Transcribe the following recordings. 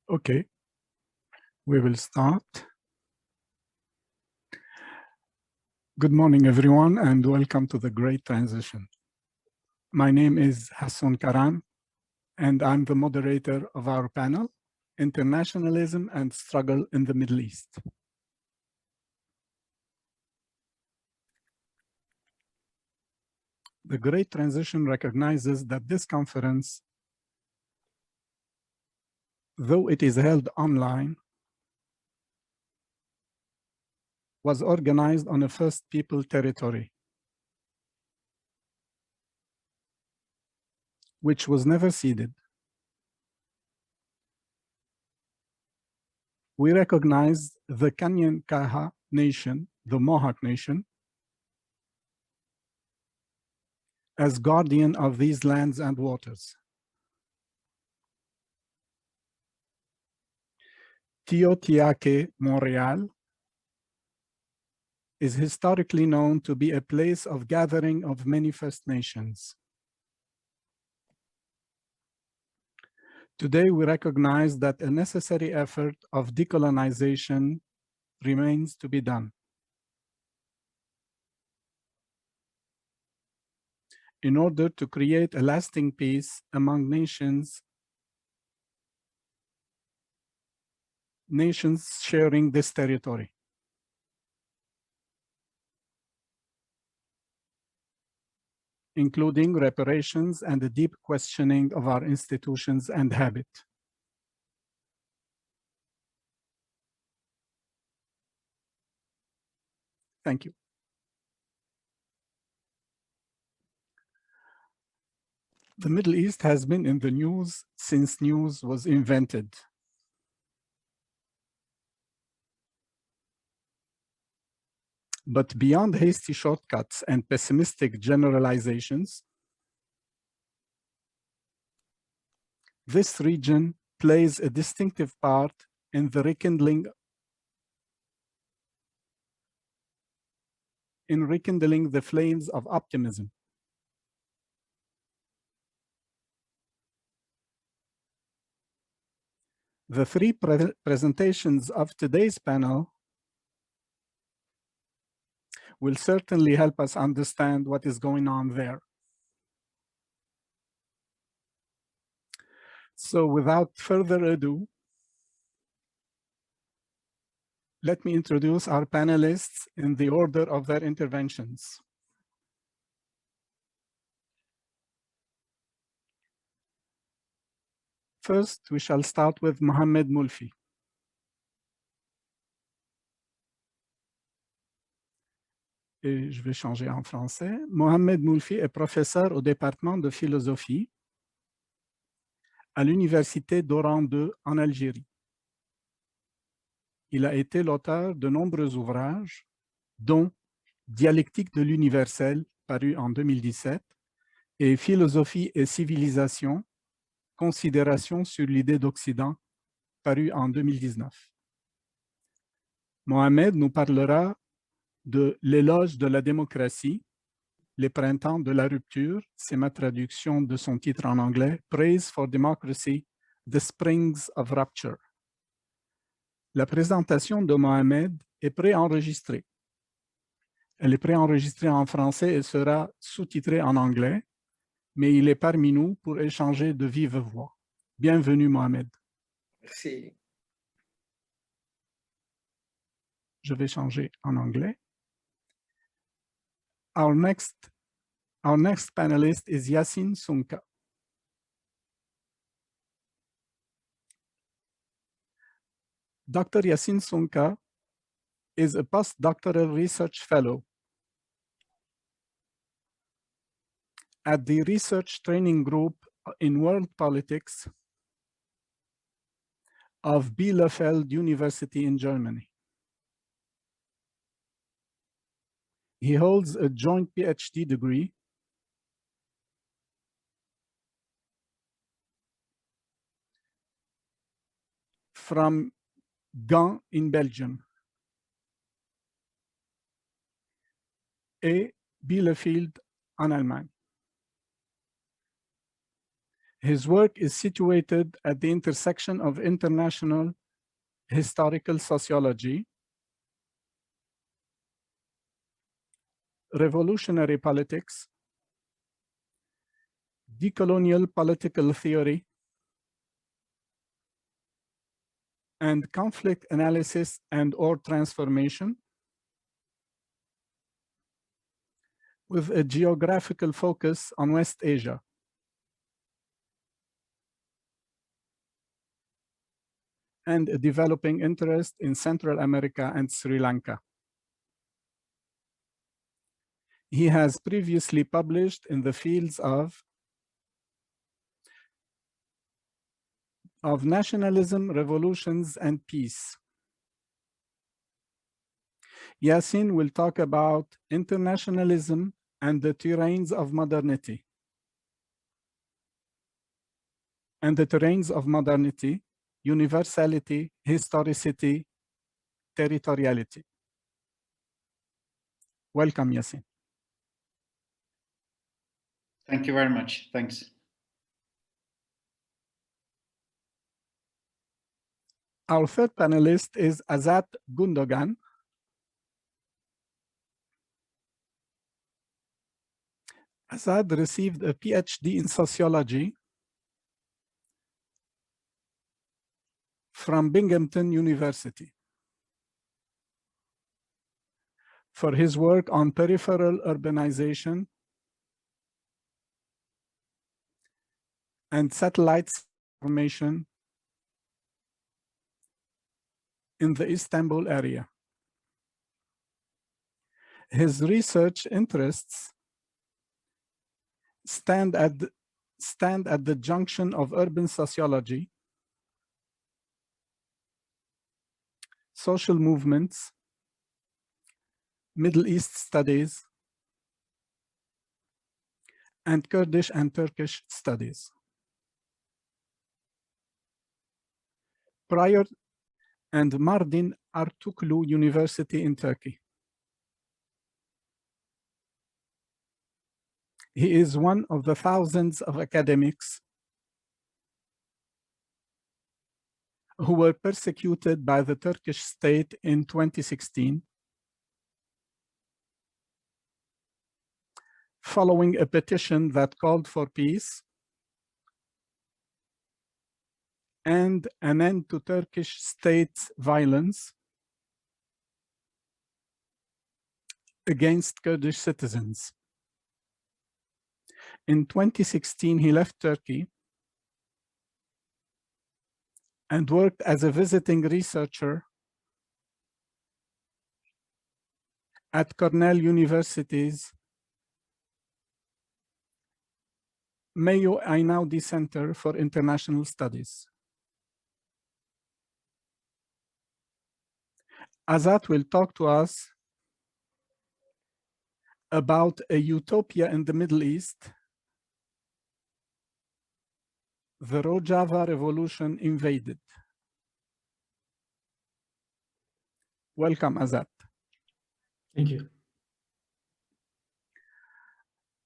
Okay, we will start. Good morning, everyone, and welcome to the Great Transition. My name is Yasin Sunca, and I'm the moderator of our panel, Internationalism and Struggle in the Middle East. The Great Transition recognizes that this conference, though it is held online, was organized on a First People territory, which was never ceded. We recognize the Kanyen'keha nation, the Mohawk nation, as guardian of these lands and waters. Teotihuacan, Montreal, is historically known to be a place of gathering of many First Nations. Today, we recognize that a necessary effort of decolonization remains to be done. In order to create a lasting peace among nations sharing this territory. Including reparations and a deep questioning of our institutions and habit. Thank you. The Middle East has been in the news since news was invented. But beyond hasty shortcuts and pessimistic generalizations, this region plays a distinctive part in the rekindling the flames of optimism. The three presentations of today's panel will certainly help us understand what is going on there. So without further ado, let me introduce our panelists in the order of their interventions. First, we shall start with Mohamed Moulfi. Et je vais changer en français. Mohamed Moulfi est professeur au département de philosophie à l'université d'Oran II en Algérie. Il a été l'auteur de nombreux ouvrages, dont Dialectique de l'universel, paru en 2017, et Philosophie et civilisation, Considérations sur l'idée d'Occident, paru en 2019. Mohamed nous parlera de l'éloge de la démocratie, les printemps de la rupture, c'est ma traduction de son titre en anglais, Praise for Democracy, The Springs of Rupture. La présentation de Mohamed est préenregistrée. Elle est préenregistrée en français et sera sous-titrée en anglais, mais il est parmi nous pour échanger de vive voix. Bienvenue, Mohamed. Merci. Je vais changer en anglais. Our next panelist is Yasin Sunca. Dr. Yasin Sunca is a postdoctoral research fellow at the Research Training Group in World Politics of Bielefeld University in Germany. He holds a joint PhD degree from Gand in Belgium et Bielefeld en Allemagne. His work is situated at the intersection of international historical sociology, revolutionary politics, decolonial political theory, and conflict analysis and/or transformation, with a geographical focus on West Asia. And a developing interest in Central America and Sri Lanka. He has previously published in the fields of nationalism, revolutions, and peace. Yasin will talk about internationalism and the terrains of modernity. Universality, historicity, territoriality. Welcome, Yasin. Thank you very much. Thanks. Our third panelist is Azat Gundogan. Azad received a PhD in sociology from Binghamton University for his work on peripheral urbanization and satellite formation in the Istanbul area. His research interests stand at the junction of urban sociology, social movements, Middle East studies, and Kurdish and Turkish studies. And Mardin Artuklu University in Turkey. He is one of the thousands of academics who were persecuted by the Turkish state in 2016 following a petition that called for peace and an end to Turkish state violence against Kurdish citizens. In 2016, he left Turkey and worked as a visiting researcher at Cornell University's Mayo Einaudi Center for International Studies. Azat will talk to us about a utopia in the Middle East, the Rojava Revolution invaded. Welcome, Azat. Thank you.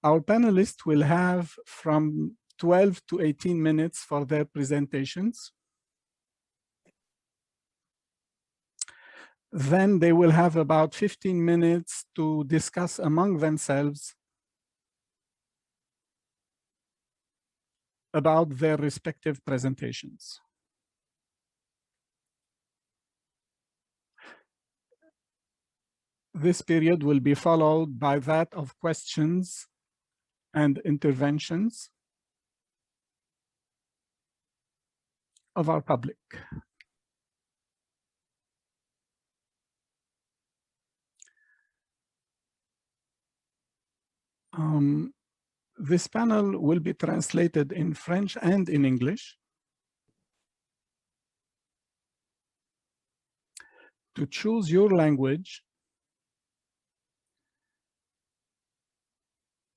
Our panelists will have from 12 to 18 minutes for their presentations. Then they will have about 15 minutes to discuss among themselves about their respective presentations. This period will be followed by that of questions and interventions of our public. This panel will be translated in French and in English. To choose your language,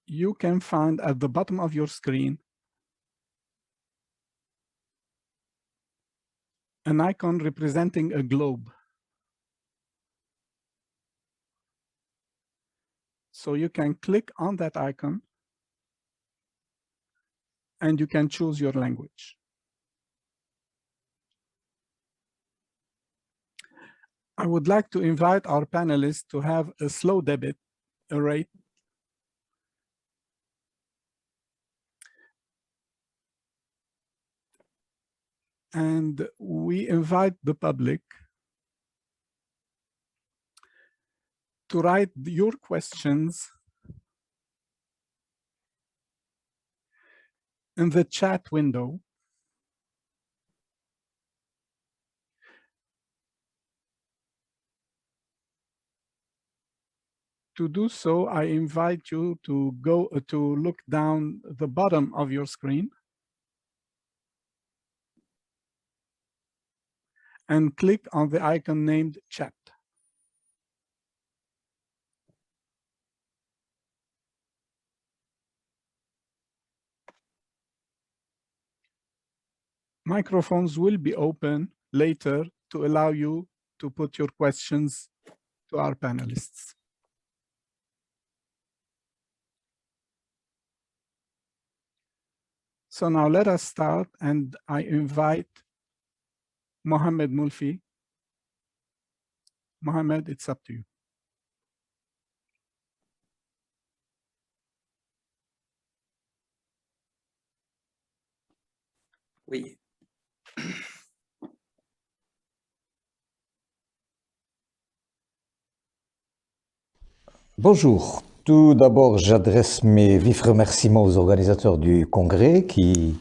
you can find at the bottom of your screen an icon representing a globe. So you can click on that icon and you can choose your language. I would like to invite our panelists to have a slow debate rate. And we invite the public to write your questions in the chat window. To do so, I invite you to go to look down the bottom of your screen and click on the icon named chat. Microphones will be open later to allow you to put your questions to our panelists. So now let us start, and I invite Mohamed Moulfi. Mohamed, it's up to you. Oui. Bonjour. Tout d'abord, j'adresse mes vifs remerciements aux organisateurs du congrès qui,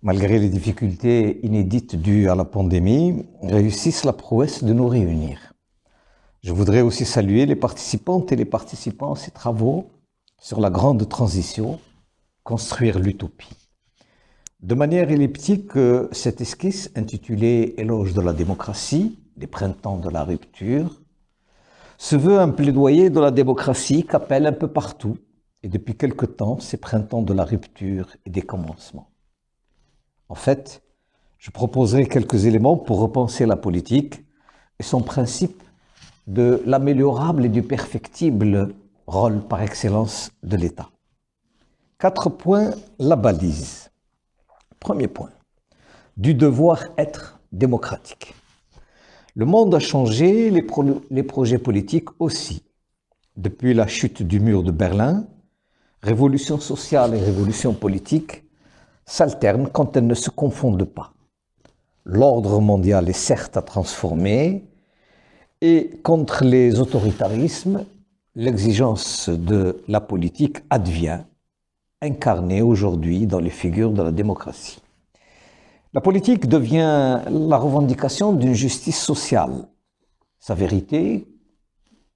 malgré les difficultés inédites dues à la pandémie, réussissent la prouesse de nous réunir. Je voudrais aussi saluer les participantes et les participants à ces travaux sur la grande transition, construire l'utopie. De manière elliptique, cette esquisse intitulée « Éloge de la démocratie, les printemps de la rupture » se veut un plaidoyer de la démocratie qu'appelle un peu partout, et depuis quelque temps, ces printemps de la rupture et des commencements. En fait, je proposerai quelques éléments pour repenser la politique et son principe de l'améliorable et du perfectible rôle par excellence de l'État. 4 points la balisent. Premier point, du devoir être démocratique. Le monde a changé, les projets politiques aussi. Depuis la chute du mur de Berlin, révolution sociale et révolution politique s'alternent quand elles ne se confondent pas. L'ordre mondial est certes à transformer, et contre les autoritarismes, l'exigence de la politique advient, incarnée aujourd'hui dans les figures de la démocratie. La politique devient la revendication d'une justice sociale. Sa vérité,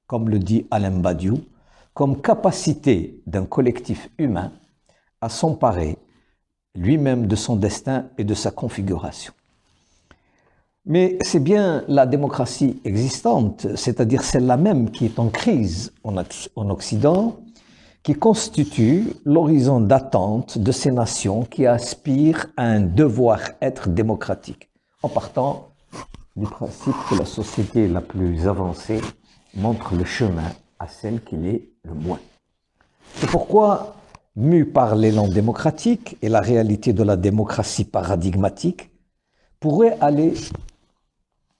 comme le dit Alain Badiou, comme capacité d'un collectif humain à s'emparer lui-même de son destin et de sa configuration. Mais c'est bien la démocratie existante, c'est-à-dire celle-là même qui est en crise en Occident, qui constitue l'horizon d'attente de ces nations qui aspirent à un devoir-être démocratique, en partant du principe que la société la plus avancée montre le chemin à celle qui l'est le moins. C'est pourquoi, mû par l'élan démocratique et la réalité de la démocratie paradigmatique, pourraient aller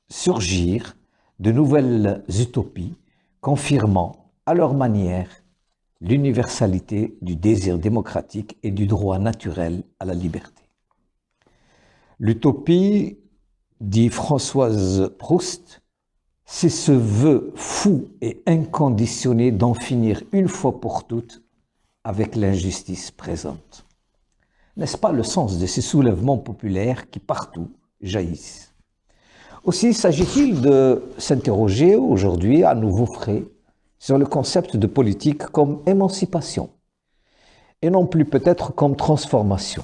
surgir de nouvelles utopies, confirmant à leur manière l'universalité du désir démocratique et du droit naturel à la liberté. L'utopie, dit Françoise Proust, c'est ce vœu fou et inconditionné d'en finir une fois pour toutes avec l'injustice présente. N'est-ce pas le sens de ces soulèvements populaires qui partout jaillissent? Aussi s'agit-il de s'interroger aujourd'hui à nouveau frais sur le concept de politique comme émancipation et non plus peut-être comme transformation.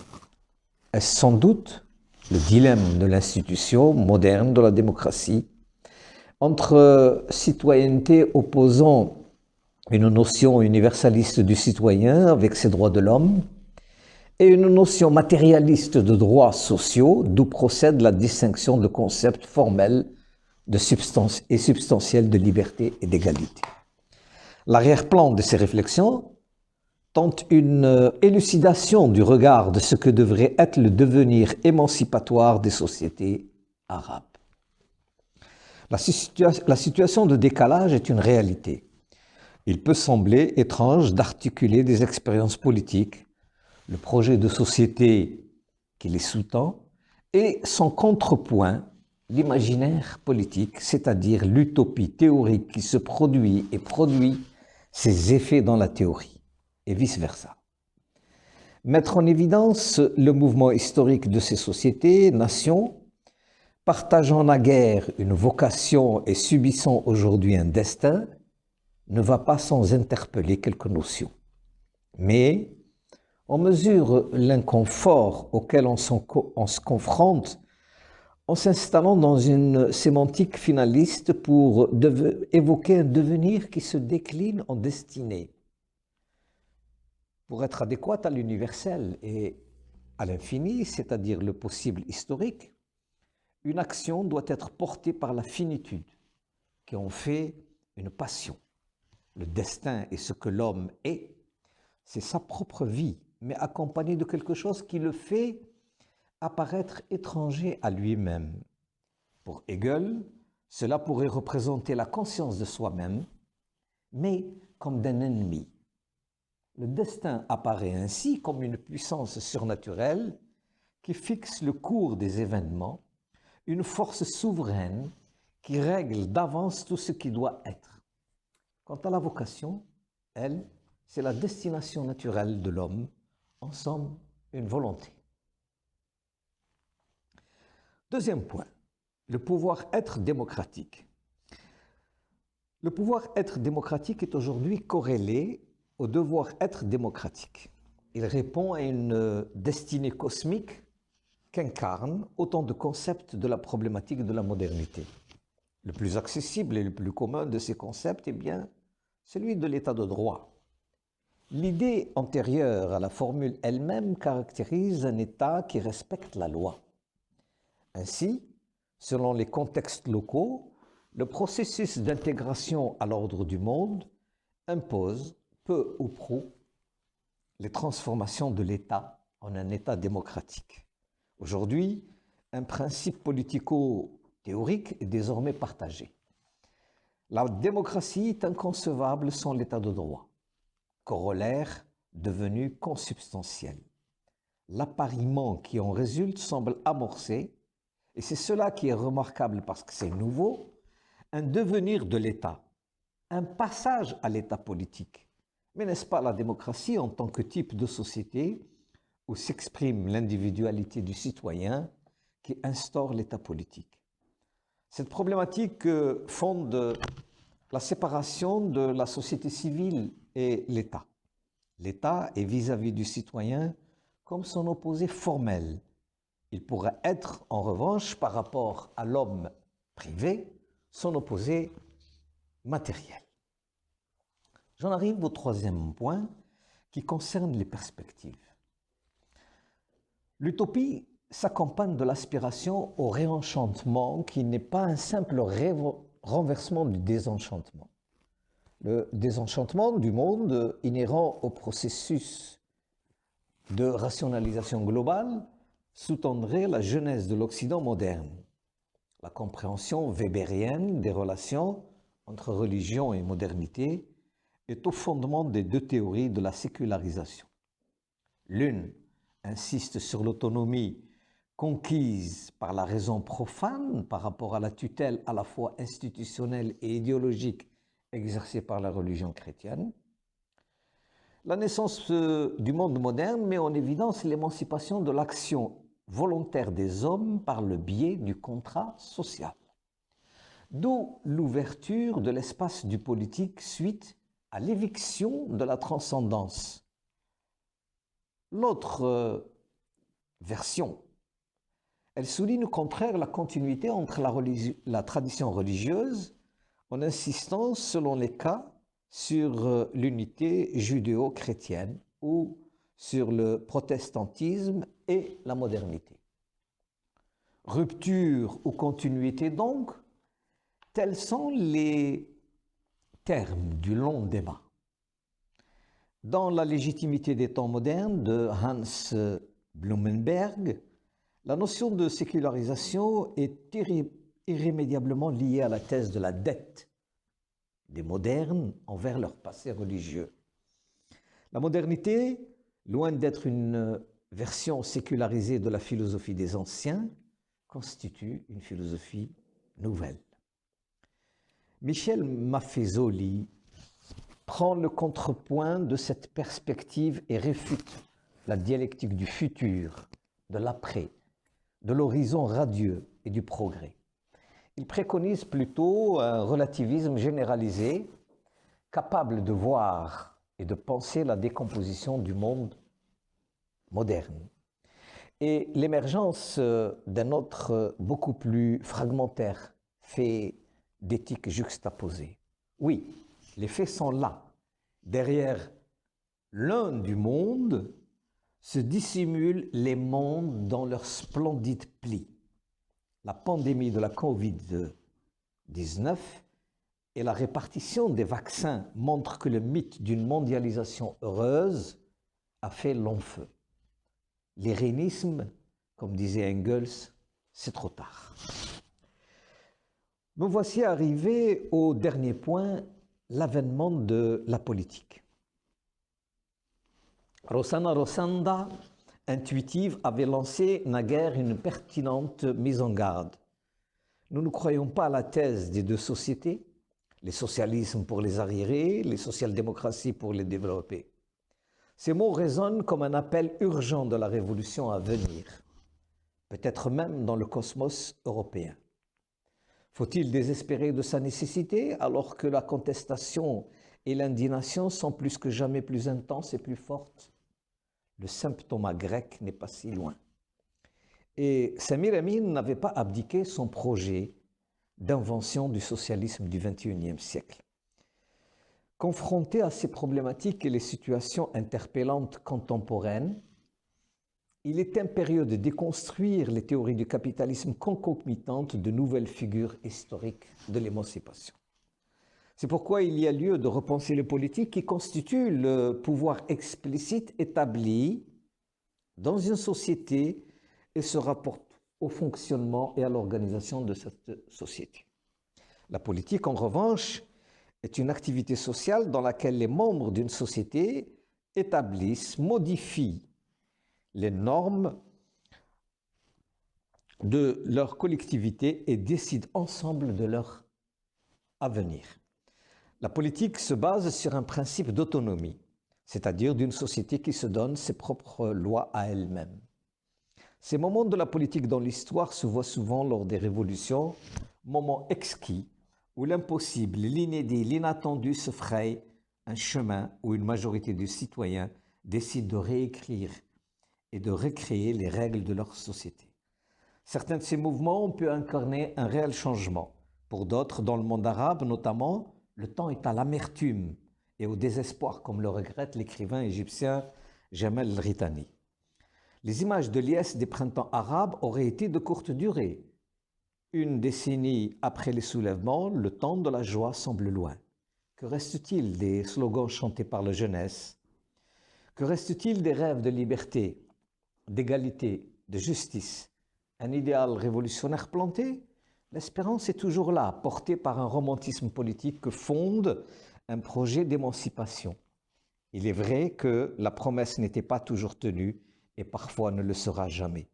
Est-ce sans doute le dilemme de l'institution moderne de la démocratie entre citoyenneté opposant une notion universaliste du citoyen avec ses droits de l'homme et une notion matérialiste de droits sociaux d'où procède la distinction de concepts formels de substance et substantiels de liberté et d'égalité. L'arrière-plan de ces réflexions tente une élucidation du regard de ce que devrait être le devenir émancipatoire des sociétés arabes. La situation de décalage est une réalité. Il peut sembler étrange d'articuler des expériences politiques, le projet de société qui les sous-tend, et son contrepoint, l'imaginaire politique, c'est-à-dire l'utopie théorique qui se produit et produit ses effets dans la théorie, et vice-versa. Mettre en évidence le mouvement historique de ces sociétés, nations, partageant naguère une vocation et subissant aujourd'hui un destin, ne va pas sans interpeller quelques notions. Mais on mesure l'inconfort auquel on se confronte en s'installant dans une sémantique finaliste pour évoquer un devenir qui se décline en destinée. Pour être adéquate à l'universel et à l'infini, c'est-à-dire le possible historique, une action doit être portée par la finitude, qui en fait une passion. Le destin est ce que l'homme est, c'est sa propre vie, mais accompagné de quelque chose qui le fait apparaître étranger à lui-même. Pour Hegel, cela pourrait représenter la conscience de soi-même, mais comme d'un ennemi. Le destin apparaît ainsi comme une puissance surnaturelle qui fixe le cours des événements, une force souveraine qui règle d'avance tout ce qui doit être. Quant à la vocation, elle, c'est la destination naturelle de l'homme, en somme, une volonté. Deuxième point, le pouvoir-être démocratique. Le pouvoir-être démocratique est aujourd'hui corrélé au devoir-être démocratique. Il répond à une destinée cosmique qu'incarnent autant de concepts de la problématique de la modernité. Le plus accessible et le plus commun de ces concepts est bien celui de l'état de droit. L'idée antérieure à la formule elle-même caractérise un état qui respecte la loi. Ainsi, selon les contextes locaux, le processus d'intégration à l'ordre du monde impose, peu ou prou, les transformations de l'État en un État démocratique. Aujourd'hui, un principe politico-théorique est désormais partagé. La démocratie est inconcevable sans l'état de droit, corollaire devenu consubstantiel. L'appariement qui en résulte semble amorcer, et c'est cela qui est remarquable parce que c'est nouveau, un devenir de l'État, un passage à l'État politique. Mais n'est-ce pas la démocratie en tant que type de société où s'exprime l'individualité du citoyen qui instaure l'État politique? Cette problématique fonde la séparation de la société civile et l'État. L'État est vis-à-vis du citoyen comme son opposé formel. Il pourrait être, en revanche, par rapport à l'homme privé, son opposé matériel. J'en arrive au troisième point qui concerne les perspectives. L'utopie s'accompagne de l'aspiration au réenchantement qui n'est pas un simple renversement du désenchantement. Le désenchantement du monde inhérent au processus de rationalisation globale sous-tendrait la genèse de l'Occident moderne, la compréhension weberienne des relations entre religion et modernité, est au fondement des deux théories de la sécularisation. L'une insiste sur l'autonomie conquise par la raison profane par rapport à la tutelle à la fois institutionnelle et idéologique exercée par la religion chrétienne. La naissance du monde moderne met en évidence l'émancipation de l'action volontaire des hommes par le biais du contrat social. D'où l'ouverture de l'espace du politique suite à l'éviction de la transcendance. L'autre version, elle souligne au contraire la continuité entre la tradition religieuse en insistant, selon les cas, sur l'unité judéo-chrétienne ou sur le protestantisme et la modernité. Rupture ou continuité donc, tels sont les termes du long débat. Dans La légitimité des temps modernes de Hans Blumenberg, la notion de sécularisation est irrémédiablement liée à la thèse de la dette des modernes envers leur passé religieux. La modernité, loin d'être une version sécularisée de la philosophie des anciens, constitue une philosophie nouvelle. Michel Maffezoli prend le contrepoint de cette perspective et réfute la dialectique du futur, de l'après, de l'horizon radieux et du progrès. Il préconise plutôt un relativisme généralisé, capable de voir et de penser la décomposition du monde moderne et l'émergence d'un autre beaucoup plus fragmentaire, fait d'éthique juxtaposée. Oui, les faits sont là. Derrière l'un du monde se dissimulent les mondes dans leurs splendides plis. La pandémie de la Covid-19 et la répartition des vaccins montrent que le mythe d'une mondialisation heureuse a fait long feu. L'irénisme, comme disait Engels, c'est trop tard. Me voici arrivé au dernier point, l'avènement de la politique. Rossana Rossanda, intuitive, avait lancé naguère une pertinente mise en garde. Nous ne croyons pas à la thèse des deux sociétés, les socialismes pour les arriérés, les social-démocraties pour les développés. Ces mots résonnent comme un appel urgent de la révolution à venir, peut-être même dans le cosmos européen. Faut-il désespérer de sa nécessité alors que la contestation et l'indignation sont plus que jamais plus intenses et plus fortes? Le symptôme grec n'est pas si loin. Et Samir Amin n'avait pas abdiqué son projet d'invention du socialisme du XXIe siècle. Confronté à ces problématiques et les situations interpellantes contemporaines, il est impérieux de déconstruire les théories du capitalisme concomitantes de nouvelles figures historiques de l'émancipation. C'est pourquoi il y a lieu de repenser les politiques qui constituent le pouvoir explicite établi dans une société et se rapportent au fonctionnement et à l'organisation de cette société. La politique, en revanche, est une activité sociale dans laquelle les membres d'une société établissent, modifient les normes de leur collectivité et décident ensemble de leur avenir. La politique se base sur un principe d'autonomie, c'est-à-dire d'une société qui se donne ses propres lois à elle-même. Ces moments de la politique dans l'histoire se voient souvent lors des révolutions, moments exquis où l'impossible, l'inédit, l'inattendu se fraye un chemin où une majorité de citoyens décide de réécrire et de recréer les règles de leur société. Certains de ces mouvements ont pu incarner un réel changement. Pour d'autres, dans le monde arabe notamment, le temps est à l'amertume et au désespoir, comme le regrette l'écrivain égyptien Jamal El-Ritani. Les images de liesse des printemps arabes auraient été de courte durée. Une décennie après les soulèvements, le temps de la joie semble loin. Que reste-t-il des slogans chantés par la jeunesse? Que reste-t-il des rêves de liberté, d'égalité, de justice? Un idéal révolutionnaire planté? L'espérance est toujours là, portée par un romantisme politique que fonde un projet d'émancipation. Il est vrai que la promesse n'était pas toujours tenue et parfois ne le sera jamais.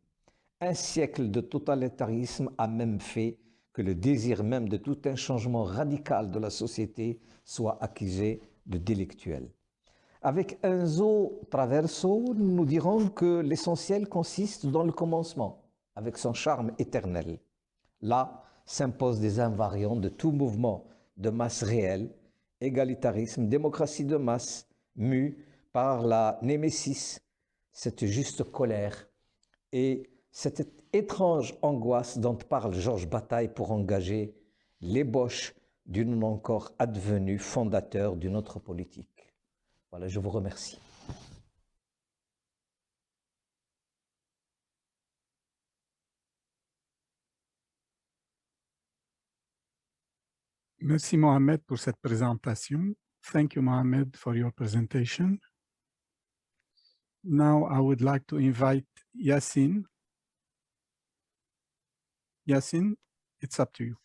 Un siècle de totalitarisme a même fait que le désir même de tout un changement radical de la société soit accusé de délictuel. Avec Enzo Traverso, nous dirons que l'essentiel consiste dans le commencement, avec son charme éternel. Là s'imposent des invariants de tout mouvement de masse réel, égalitarisme, démocratie de masse, mue par la némésis, cette juste colère et cette étrange angoisse dont parle Georges Bataille pour engager l'ébauche d'une encore advenue fondateur d'une autre politique. Voilà, je vous remercie. Merci Mohamed pour cette présentation. Thank you Mohamed for your presentation. Now I would like to invite Yasin. Yasin, it's up to you.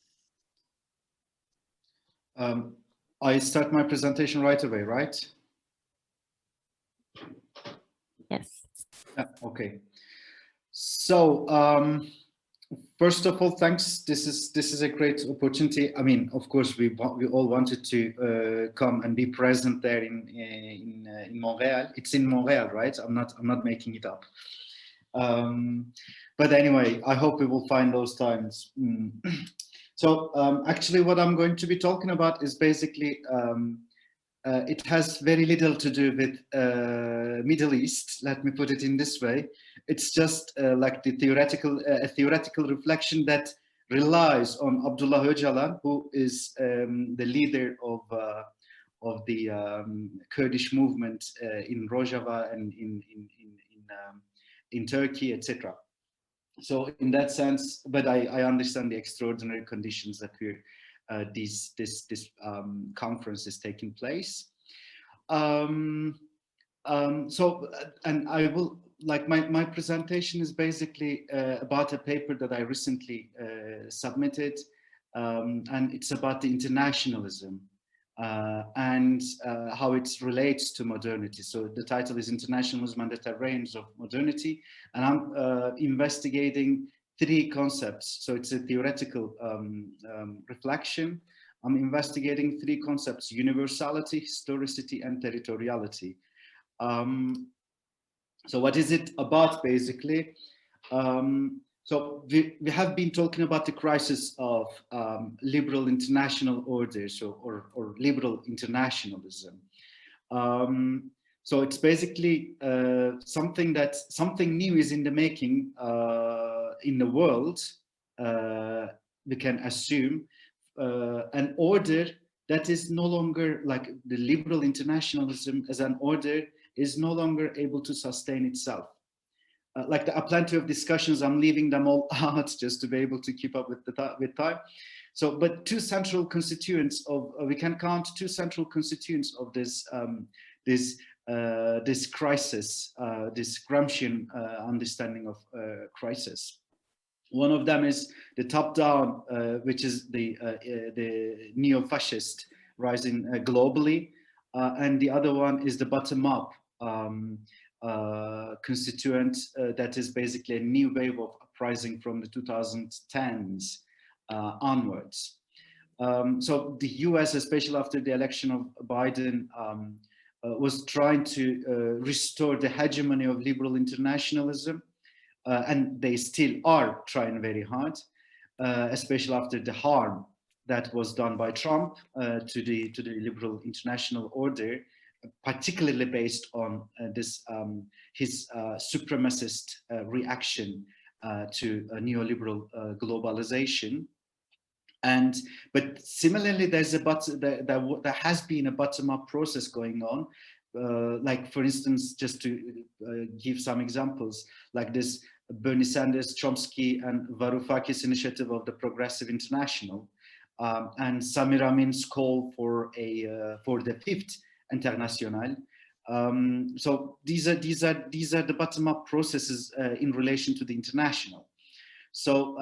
I start my presentation right away, right? Yes. Yeah, okay. So first of all, thanks. This is a great opportunity. I mean, of course, we all wanted to come and be present there in Montreal. It's in Montreal, right? I'm not making it up. But anyway, I hope we will find those times. So actually, what I'm going to be talking about is basically it has very little to do with Middle East. Let me put it in this way. It's just like the theoretical reflection that relies on Abdullah Öcalan, who is the leader of the Kurdish movement in Rojava and in Turkey, etc. So in that sense, but I understand the extraordinary conditions that this conference is taking place. So, and I will, like my presentation is basically about a paper that I recently submitted, and it's about the internationalism and how it relates to modernity. So the title is Internationalism and the Terrains of Modernity, and I'm investigating three concepts. So it's a theoretical reflection. I'm investigating three concepts: universality, historicity, and territoriality. So what is it about, basically? So we have been talking about the crisis of liberal international order, or liberal internationalism. So it's basically something new is in the making in the world. We can assume an order that is no longer, like the liberal internationalism as an order is no longer able to sustain itself. Like there are plenty of discussions, I'm leaving them all out just to be able to keep up with time. So, but two central constituents of, we can count two central constituents of this this crisis, this Gramscian understanding of crisis. One of them is the top-down, which is the neo-fascist rising globally, and the other one is the bottom-up constituent that is basically a new wave of uprising from the 2010s onwards. So the US, especially after the election of Biden, was trying to restore the hegemony of liberal internationalism, and they still are trying very hard, especially after the harm that was done by Trump to the liberal international order, particularly based on his supremacist reaction to neoliberal globalization. But similarly, there has been a bottom-up process going on. Like, for instance, just to give some examples, like this Bernie Sanders, Chomsky, and Varoufakis initiative of the Progressive International, and Samir Amin's call for the Fifth International. So these are the bottom-up processes in relation to the international. So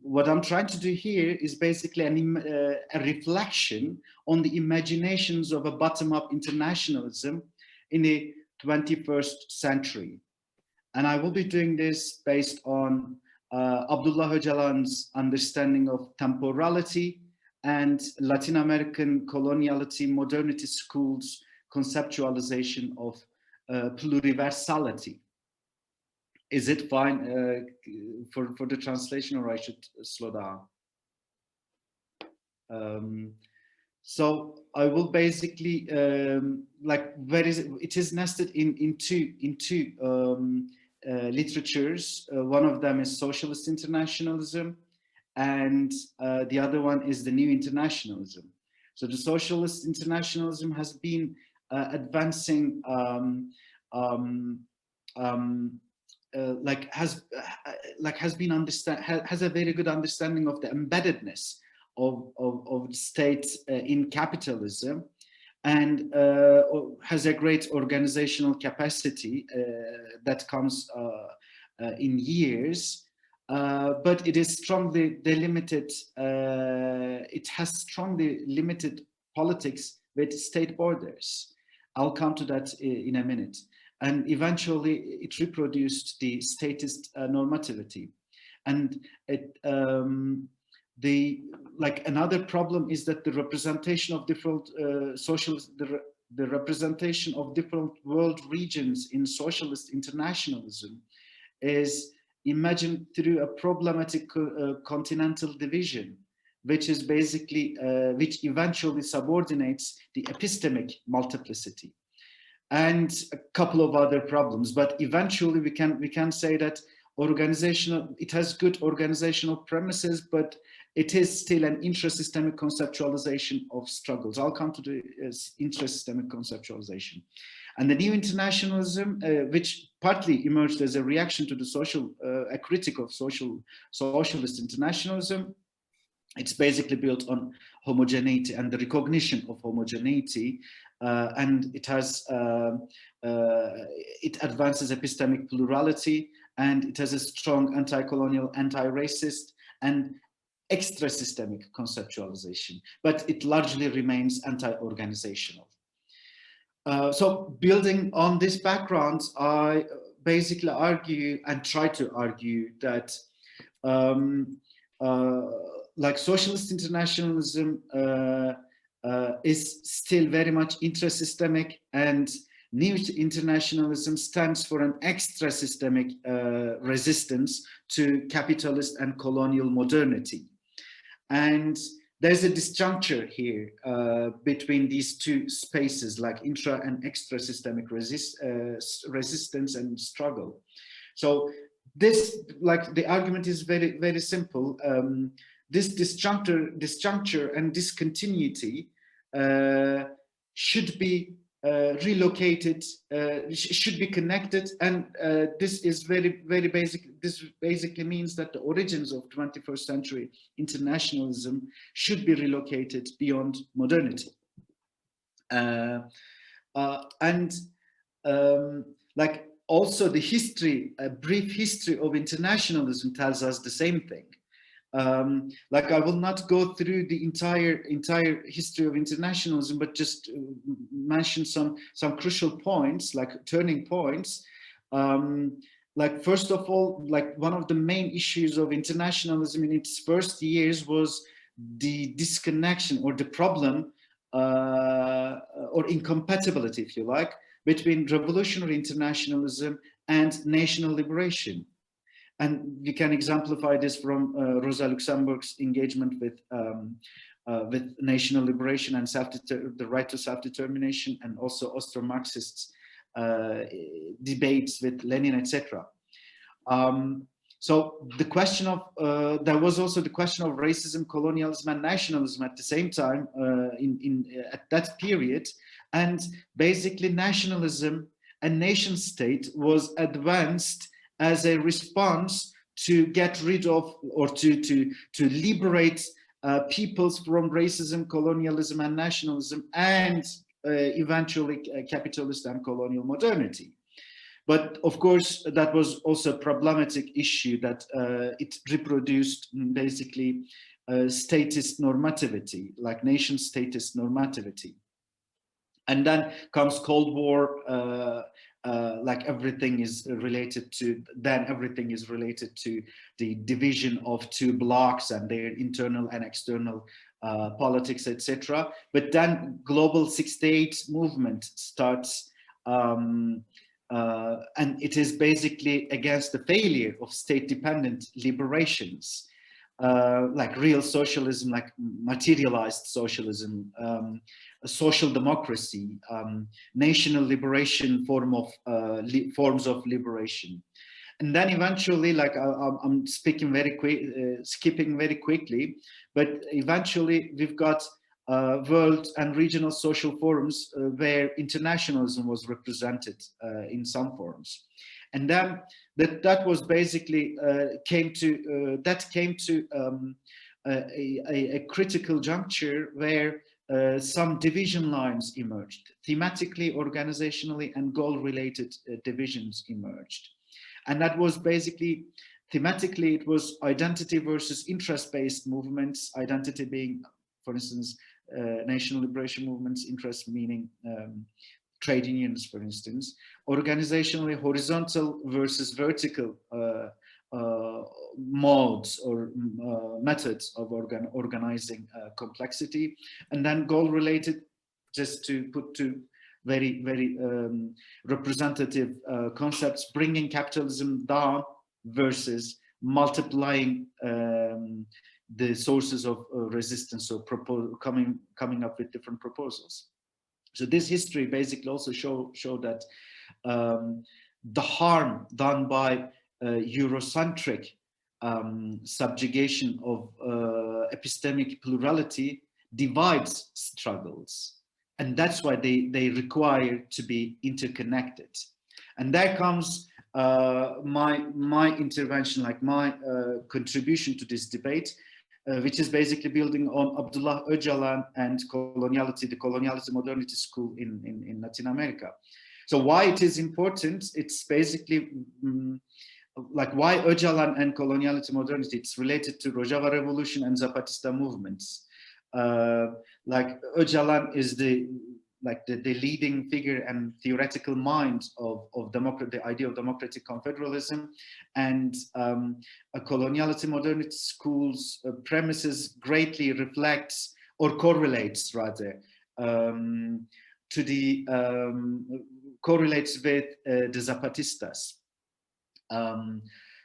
what I'm trying to do here is basically a reflection on the imaginations of a bottom-up internationalism in the 21st century. And I will be doing this based on Abdullah Öcalan's understanding of temporality and Latin American coloniality modernity schools conceptualization of pluriversality. Is it fine for the translation, or I should slow down? So I will basically it is nested in two literatures. One of them is Socialist Internationalism, and the other one is the New Internationalism. So the Socialist Internationalism has been advancing has a very good understanding of the embeddedness of state in capitalism, and has a great organizational capacity that comes in years, but it is strongly delimited. It has strongly limited politics with state borders. I'll come to that in a minute. And eventually it reproduced the statist normativity. And another problem is that the representation of different the representation of different world regions in socialist internationalism is imagined through a problematic continental division, which is basically which eventually subordinates the epistemic multiplicity and a couple of other problems. But eventually we can say that it has good organizational premises, but it is still an intrasystemic conceptualization of struggles. I'll come to the intrasystemic conceptualization. And the New Internationalism, which partly emerged as a reaction to the a critique of socialist internationalism, it's basically built on homogeneity and the recognition of homogeneity, and it has it advances epistemic plurality, and it has a strong anti-colonial, anti-racist, and extra-systemic conceptualization, but it largely remains anti-organizational. So building on this background, I basically argue and try to argue that like socialist internationalism is still very much intrasystemic, and New Internationalism stands for an extra-systemic resistance to capitalist and colonial modernity. And there's a disjuncture here between these two spaces, like intra and extra-systemic resistance and struggle. So this, like, the argument is very, very simple. This disjuncture and discontinuity should be relocated, should be connected, and this is very, very basic. This basically means that the origins of 21st century internationalism should be relocated beyond modernity. Like also the history, a brief history of internationalism tells us the same thing. Like I will not go through the entire history of internationalism, but just mention some crucial points, like turning points. Like first of all, like one of the main issues of internationalism in its first years was the disconnection or the problem or incompatibility, if you like, between revolutionary internationalism and national liberation. And we can exemplify this from Rosa Luxemburg's engagement with national liberation and the right to self-determination, and also Austro-Marxists' debates with Lenin, etc. So the question of, there was also the question of racism, colonialism, and nationalism at the same time at that period. And basically nationalism and nation state was advanced as a response to get rid of, or to liberate peoples from racism, colonialism, and nationalism, and eventually capitalist and colonial modernity. But of course, that was also a problematic issue that it reproduced basically statist normativity, like nation statist normativity. And then comes Cold War, like everything is related to, then everything is related to the division of two blocks and their internal and external politics, etc. But then global 68 movement starts, and it is basically against the failure of state-dependent liberations, like real socialism, like materialized socialism, social democracy, national liberation forms of liberation. And then eventually, like I'm speaking very quick, skipping very quickly, but eventually we've got world and regional social forums where internationalism was represented in some forms. And then that was basically came to a critical juncture where some division lines emerged, thematically, organizationally, and goal-related divisions emerged. And that was basically, thematically, it was identity versus interest-based movements, identity being, for instance, national liberation movements, interest meaning trade unions, for instance. Organizationally, horizontal versus vertical modes or methods of organizing complexity. And then goal-related, just to put two very, very representative concepts, bringing capitalism down versus multiplying the sources of resistance, or coming up with different proposals. So this history basically also show that the harm done by Eurocentric subjugation of epistemic plurality divides struggles, and that's why they require to be interconnected. And there comes my intervention, like my contribution to this debate, which is basically building on Abdullah Öcalan and coloniality, the coloniality modernity school in Latin America. So why it is important? It's basically like why Öcalan and coloniality modernity. It's related to Rojava Revolution and Zapatista movements. Like Öcalan is the leading figure and theoretical mind of the idea of democratic confederalism, and a coloniality modernity school's premises greatly reflects or correlates rather to the correlates with the Zapatistas.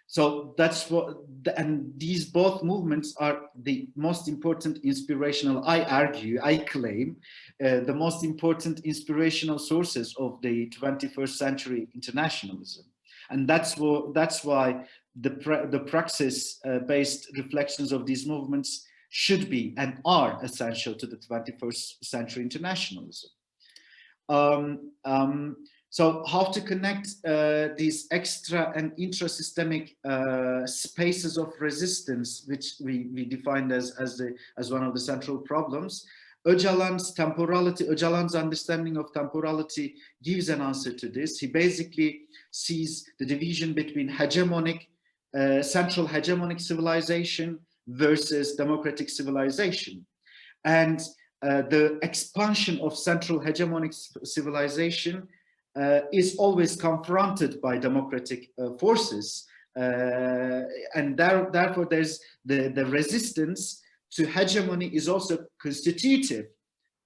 So that's what, and these both movements are the most important inspirational, I argue, I claim, the most important inspirational sources of the 21st century internationalism. And that's why the praxis-based reflections of these movements should be and are essential to the 21st century internationalism. So how to connect these extra and intrasystemic spaces of resistance, which we defined as one of the central problems. Öcalan's temporality, Öcalan's understanding of temporality gives an answer to this. He basically sees the division between hegemonic, central hegemonic civilization versus democratic civilization. And the expansion of central hegemonic civilization is always confronted by democratic forces, and therefore there's the resistance to hegemony is also constitutive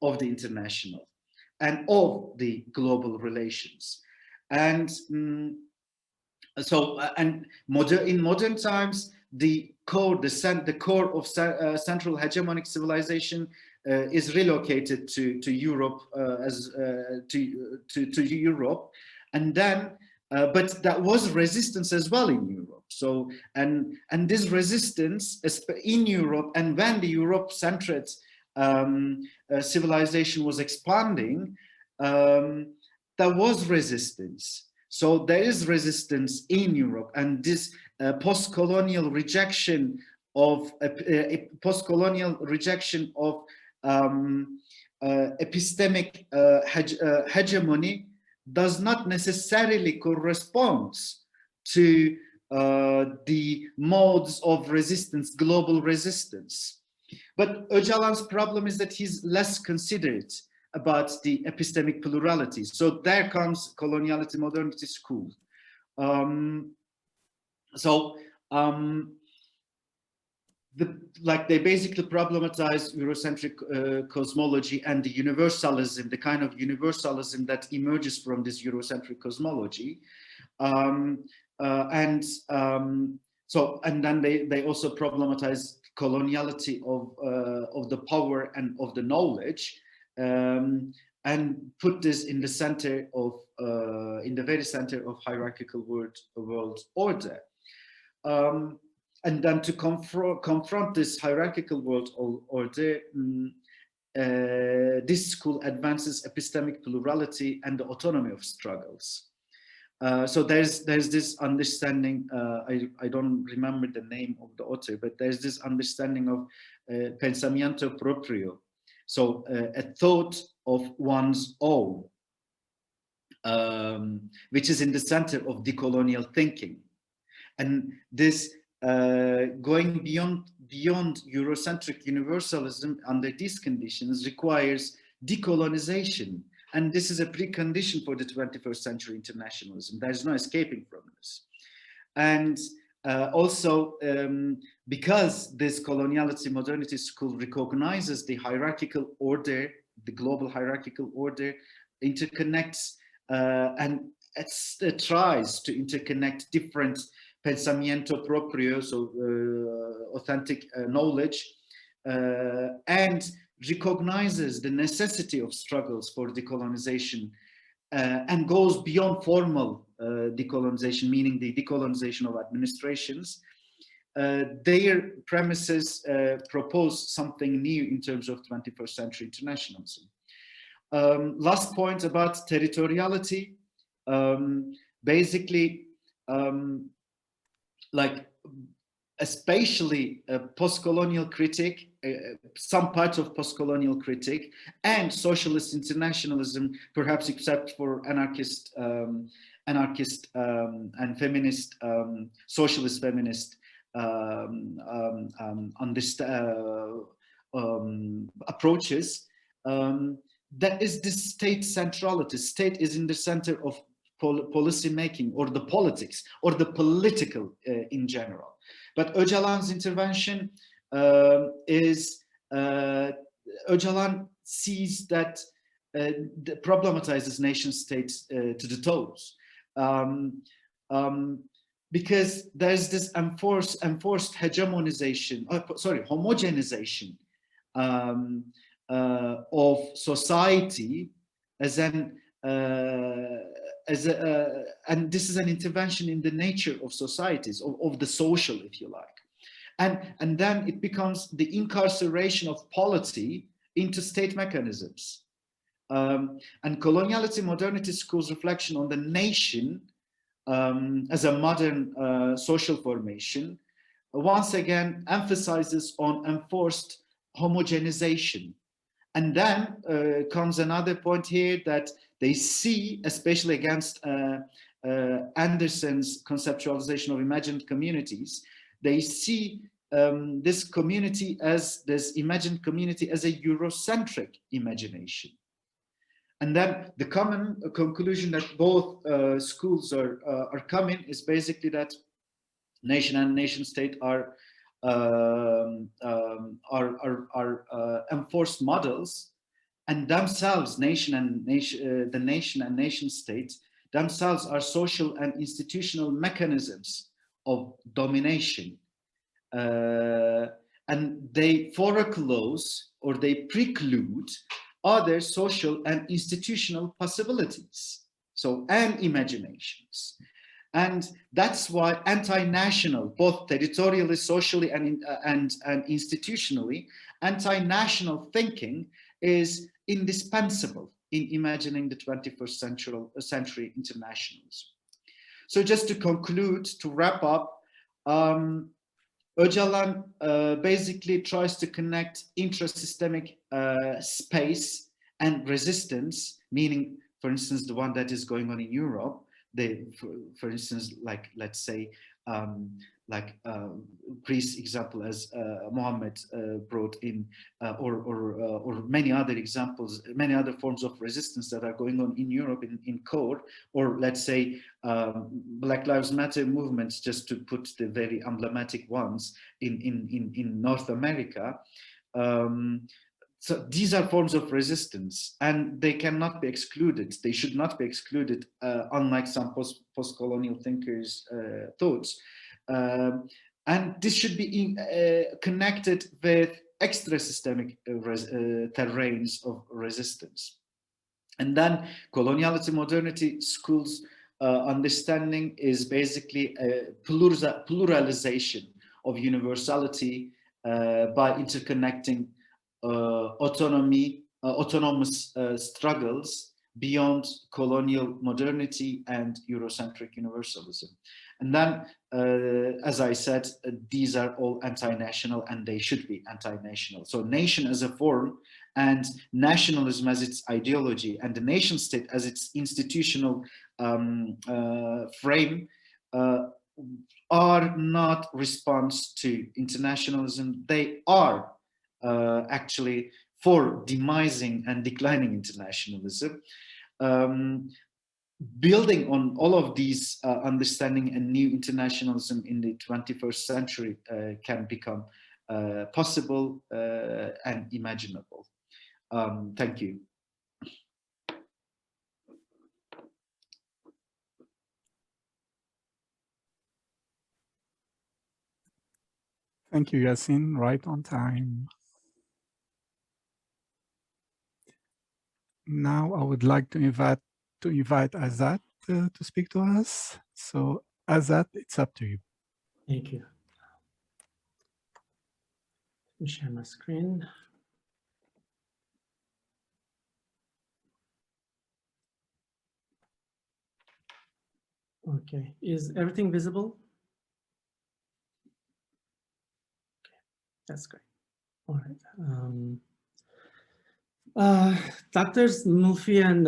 of the international and of the global relations. And so in modern times, the core of central hegemonic civilization is relocated to Europe, to Europe, and then but that was resistance as well in Europe. So and this resistance in Europe, and when the Europe-centered civilization was expanding, there was resistance. So there is resistance in Europe, and this post-colonial rejection of epistemic hegemony does not necessarily correspond to the modes of resistance, global resistance. But Öcalan's problem is that he's less considerate about the epistemic plurality. So there comes coloniality modernity school. They basically problematize Eurocentric cosmology and the universalism, the kind of universalism that emerges from this Eurocentric cosmology. And then they also problematize coloniality of the power and of the knowledge, and put this in the center of, in the very center of hierarchical world order. And then to confront this hierarchical world order, this school advances epistemic plurality and the autonomy of struggles. So there's this understanding, I don't remember the name of the author, but there's this understanding of pensamiento proprio, so a thought of one's own, which is in the center of decolonial thinking. And this going beyond Eurocentric universalism under these conditions requires decolonization. And this is a precondition for the 21st century internationalism. There's no escaping from this. And also, because this coloniality modernity school recognizes the hierarchical order, the global hierarchical order, interconnects and it tries to interconnect different pensamiento proprio, so authentic knowledge, and recognizes the necessity of struggles for decolonization, and goes beyond formal decolonization, meaning the decolonization of administrations. Their premises propose something new in terms of 21st century internationalism. Last point about territoriality. Basically, like especially a post-colonial critic, some part of post-colonial critic, and socialist internationalism, perhaps except for anarchist and feminist, socialist feminist approaches, that is the state centrality. State is in the center of policy making, or the politics, or the political in general. But Öcalan's intervention is, Öcalan sees that, problematizes nation states to the toes. Because there's this enforced hegemonization, homogenization of society as an, and this is an intervention in the nature of societies, of the social, if you like. And then it becomes the incarceration of polity into state mechanisms. And coloniality modernity school's reflection on the nation as a modern social formation, once again emphasizes on enforced homogenization. And then comes another point here that they see, especially against Anderson's conceptualization of imagined communities, they see this community as, this imagined community, as a Eurocentric imagination. And then the common conclusion that both schools are coming is basically that nation and nation state are enforced models, and themselves, the nation and nation state themselves are social and institutional mechanisms of domination, and they foreclose or they preclude other social and institutional possibilities, so and imaginations. And that's why anti-national, both territorially, socially, and institutionally, anti-national thinking is indispensable in imagining the 21st century internationalism. So just to conclude, to wrap up, Öcalan basically tries to connect intrasystemic space and resistance, meaning for instance, the one that is going on in Europe, for instance, like, let's say, Greece example, as Mohammed brought in, or many other examples, many other forms of resistance that are going on in Europe in core, or let's say Black Lives Matter movements, just to put the very emblematic ones in North America. So these are forms of resistance, and they cannot be excluded. They should not be excluded, unlike some post-colonial thinkers' thoughts. And this should be connected with extra-systemic terrains of resistance. And then coloniality, modernity schools understanding is basically a pluralization of universality by interconnecting autonomous struggles beyond colonial modernity and Eurocentric universalism. And then, as I said, these are all anti-national, and they should be anti-national. So nation as a form and nationalism as its ideology and the nation state as its institutional frame are not response to internationalism. They are actually for demising and declining internationalism. Building on all of these understanding, and new internationalism in the 21st century can become possible and imaginable. Thank you. Thank you, Yasin. Right on time. Now I would like to invite Azat to speak to us. So Azat, it's up to you. Thank you. Let me share my screen. Okay, is everything visible? Okay, that's great. All right. Doctors Moulfi and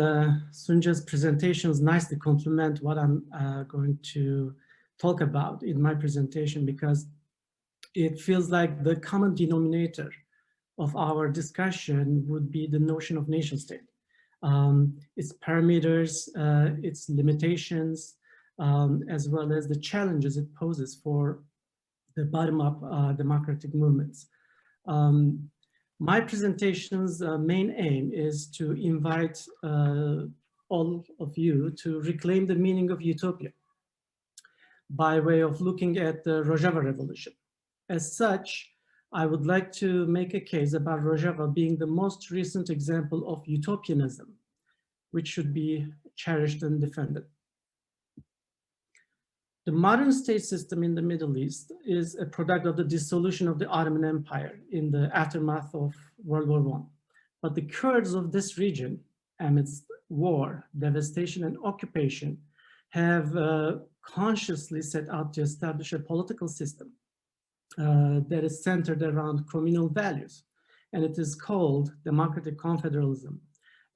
Sunca's presentations nicely complement what I'm going to talk about in my presentation, because it feels like the common denominator of our discussion would be the notion of nation state, its parameters, its limitations, as well as the challenges it poses for the bottom-up democratic movements. My presentation's main aim is to invite all of you to reclaim the meaning of utopia by way of looking at the Rojava Revolution. As such, I would like to make a case about Rojava being the most recent example of utopianism, which should be cherished and defended. The modern state system in the Middle East is a product of the dissolution of the Ottoman Empire in the aftermath of World War I. But the Kurds of this region, amidst war, devastation, and occupation, have consciously set out to establish a political system that is centered around communal values. And it is called democratic confederalism,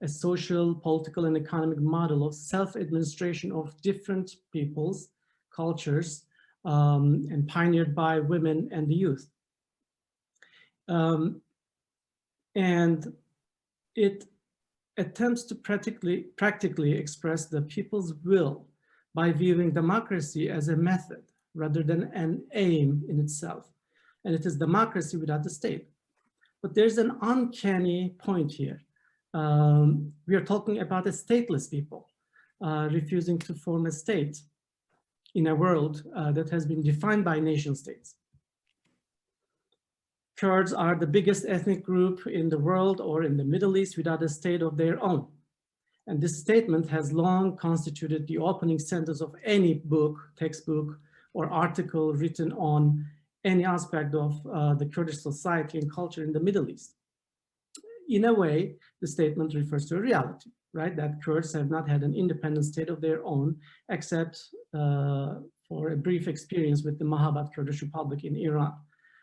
a social, political, and economic model of self-administration of different peoples, cultures, and pioneered by women and the youth. And it attempts to practically express the people's will by viewing democracy as a method rather than an aim in itself. And it is democracy without the state. But there's an uncanny point here. We are talking about a stateless people refusing to form a state in a world that has been defined by nation states. Kurds are the biggest ethnic group in the world or in the Middle East without a state of their own. And this statement has long constituted the opening sentence of any book, textbook, or article written on any aspect of the Kurdish society and culture in the Middle East. In a way, the statement refers to a reality, right? That Kurds have not had an independent state of their own, except for a brief experience with the Mahabad Kurdish Republic in Iran,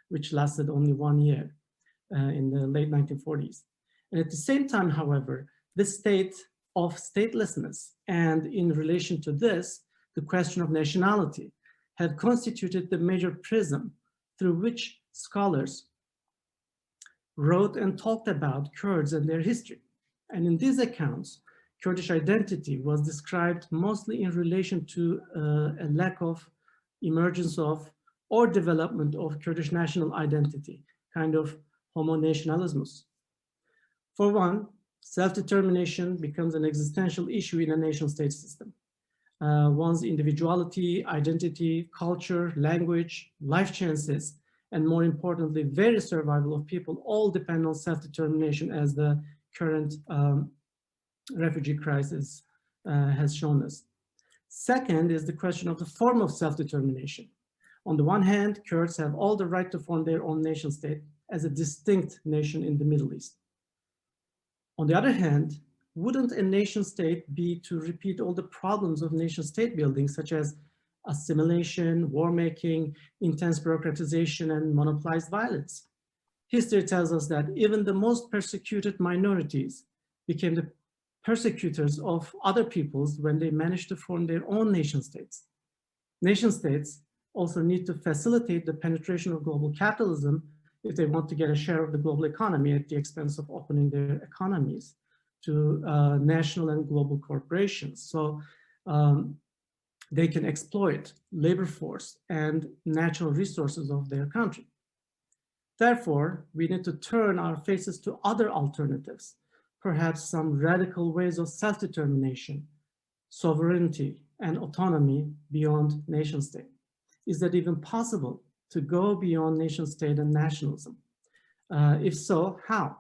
which lasted only 1 year in the late 1940s. And at the same time, however, this state of statelessness, and in relation to this, the question of nationality had constituted the major prism through which scholars wrote and talked about Kurds and their history. And in these accounts, Kurdish identity was described mostly in relation to a lack of emergence of or development of Kurdish national identity, kind of homo nationalismus. For one, self-determination becomes an existential issue in a nation-state system. One's individuality, identity, culture, language, life chances, and more importantly, very survival of people all depend on self-determination, as the current refugee crisis has shown us. Second is the question of the form of self-determination. On the one hand, Kurds have all the right to form their own nation state as a distinct nation in the Middle East. On the other hand, wouldn't a nation state be to repeat all the problems of nation state building, such as assimilation, war making, intense bureaucratization, and monopolized violence? History tells us that even the most persecuted minorities became the persecutors of other peoples when they managed to form their own nation states. Nation states also need to facilitate the penetration of global capitalism if they want to get a share of the global economy at the expense of opening their economies to national and global corporations. So they can exploit labor force and natural resources of their country. Therefore, we need to turn our faces to other alternatives, perhaps some radical ways of self-determination, sovereignty, and autonomy beyond nation state. Is that even possible to go beyond nation state and nationalism? If so, how?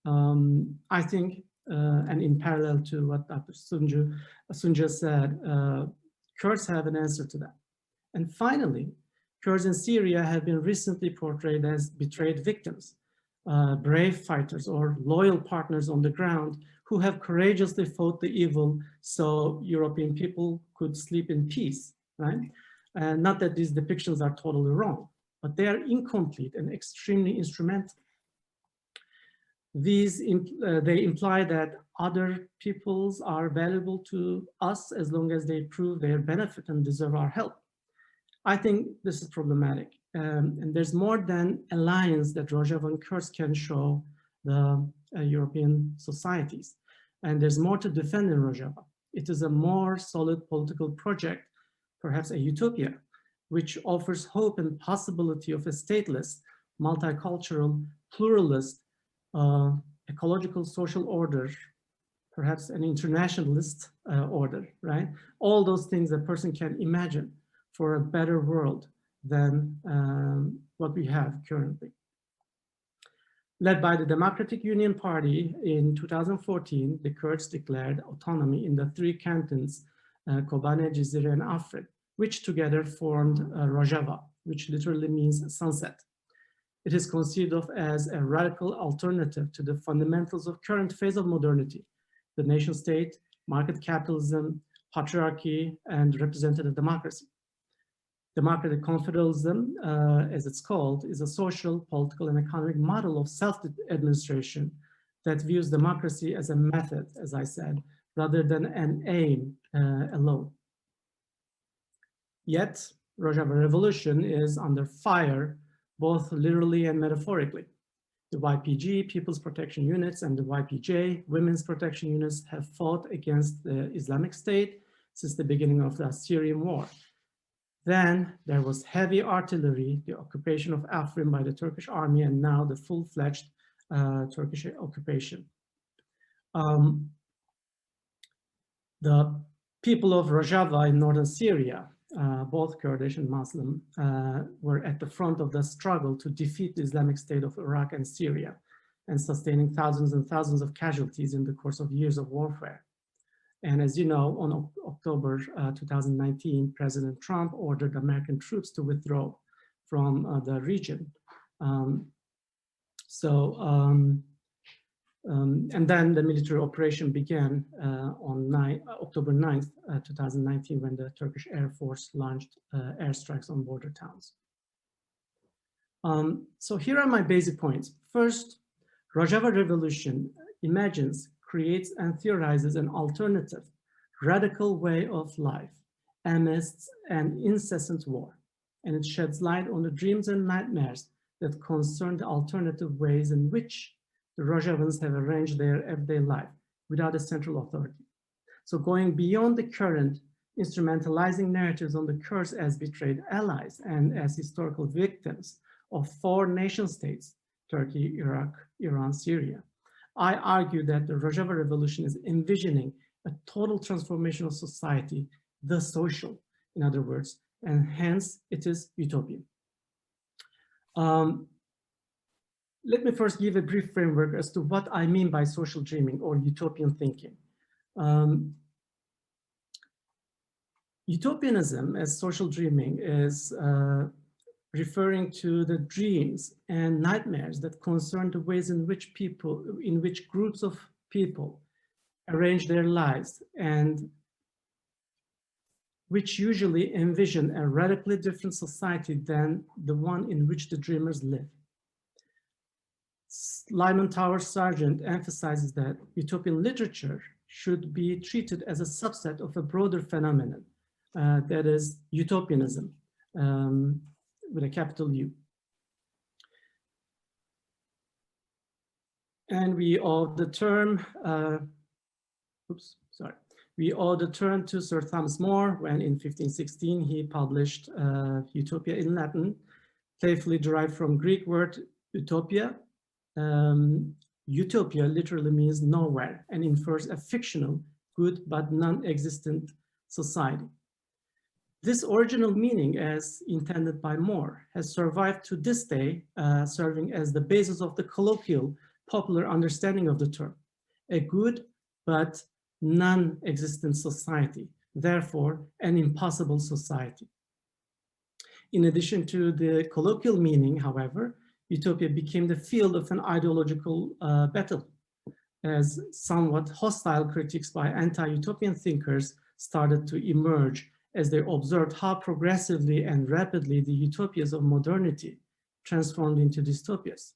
I think, and in parallel to what Dr. Sunca said, Kurds have an answer to that. And finally, Kurds in Syria have been recently portrayed as betrayed victims, brave fighters or loyal partners on the ground who have courageously fought the evil so European people could sleep in peace, right? Not that these depictions are totally wrong, but they are incomplete and extremely instrumental. They imply that other peoples are valuable to us as long as they prove their benefit and deserve our help. I think this is problematic. And there's more than alliance that Rojava and Kurds can show the European societies. And there's more to defend in Rojava. It is a more solid political project, perhaps a utopia, which offers hope and possibility of a stateless, multicultural, pluralist, ecological social order, perhaps an internationalist order, right? All those things a person can imagine for a better world than what we have currently. Led by the Democratic Union Party in 2014, the Kurds declared autonomy in the three cantons, Kobane, Cizre, and Afrin, which together formed Rojava, which literally means sunset. It is conceived of as a radical alternative to the fundamentals of current phase of modernity, the nation state, market capitalism, patriarchy, and representative democracy. Democratic Confederalism, as it's called, is a social, political, and economic model of self-administration that views democracy as a method, as I said, rather than an aim alone. Yet, Rojava Revolution is under fire, both literally and metaphorically. The YPG, People's Protection Units, and the YPJ, Women's Protection Units, have fought against the Islamic State since the beginning of the Syrian war. Then there was heavy artillery, the occupation of Afrin by the Turkish army, and now the full-fledged Turkish occupation. The people of Rojava in northern Syria, both Kurdish and Muslim, were at the front of the struggle to defeat the Islamic State of Iraq and Syria, and sustaining thousands and thousands of casualties in the course of years of warfare. And as you know, on October 2019, President Trump ordered American troops to withdraw from the region. And then the military operation began on October 9th, 2019, when the Turkish Air Force launched airstrikes on border towns. So here are my basic points. First, Rojava Revolution imagines creates and theorizes an alternative, radical way of life amidst an incessant war. And it sheds light on the dreams and nightmares that concern the alternative ways in which the Rojavans have arranged their everyday life without a central authority. So going beyond the current instrumentalizing narratives on the Kurds as betrayed allies and as historical victims of four nation states, Turkey, Iraq, Iran, Syria, I argue that the Rojava Revolution is envisioning a total transformation of society, the social, in other words, and hence it is utopian. Let me first give a brief framework as to what I mean by social dreaming or utopian thinking. Utopianism as social dreaming is referring to the dreams and nightmares that concern the ways in which groups of people arrange their lives and which usually envision a radically different society than the one in which the dreamers live. Lyman Towers Sargent emphasizes that utopian literature should be treated as a subset of a broader phenomenon, that is utopianism, with a capital U. And we owe the term, we owe the term to Sir Thomas More when in 1516 he published Utopia in Latin, playfully derived from Greek word utopia. Utopia literally means nowhere and infers a fictional, good but non-existent society. This original meaning, as intended by More, has survived to this day, serving as the basis of the colloquial popular understanding of the term, a good but non-existent society, therefore an impossible society. In addition to the colloquial meaning, however, utopia became the field of an ideological battle, as somewhat hostile critiques by anti-utopian thinkers started to emerge as they observed how progressively and rapidly the utopias of modernity transformed into dystopias.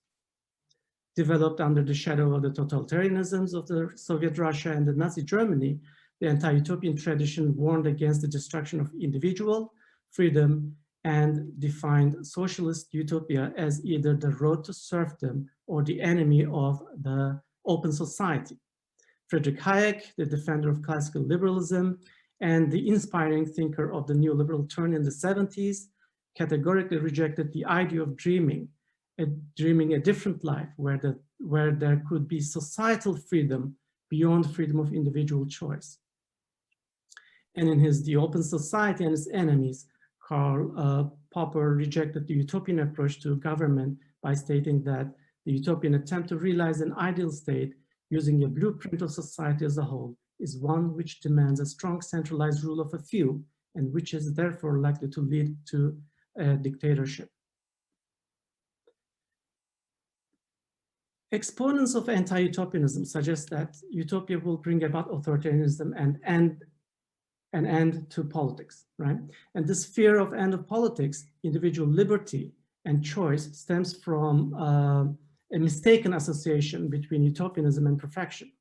Developed under the shadow of the totalitarianisms of the Soviet Russia and the Nazi Germany, the anti-utopian tradition warned against the destruction of individual freedom and defined socialist utopia as either the road to serfdom or the enemy of the open society. Friedrich Hayek, the defender of classical liberalism and the inspiring thinker of the neoliberal turn in the 70s, categorically rejected the idea of dreaming a different life where there could be societal freedom beyond freedom of individual choice. And in his The Open Society and Its Enemies, Karl Popper rejected the utopian approach to government by stating that the utopian attempt to realize an ideal state using a blueprint of society as a whole is one which demands a strong centralized rule of a few and which is therefore likely to lead to a dictatorship. Exponents of anti-utopianism suggest that utopia will bring about authoritarianism and an end to politics, right? And this fear of end of politics, individual liberty and choice stems from a mistaken association between utopianism and perfection.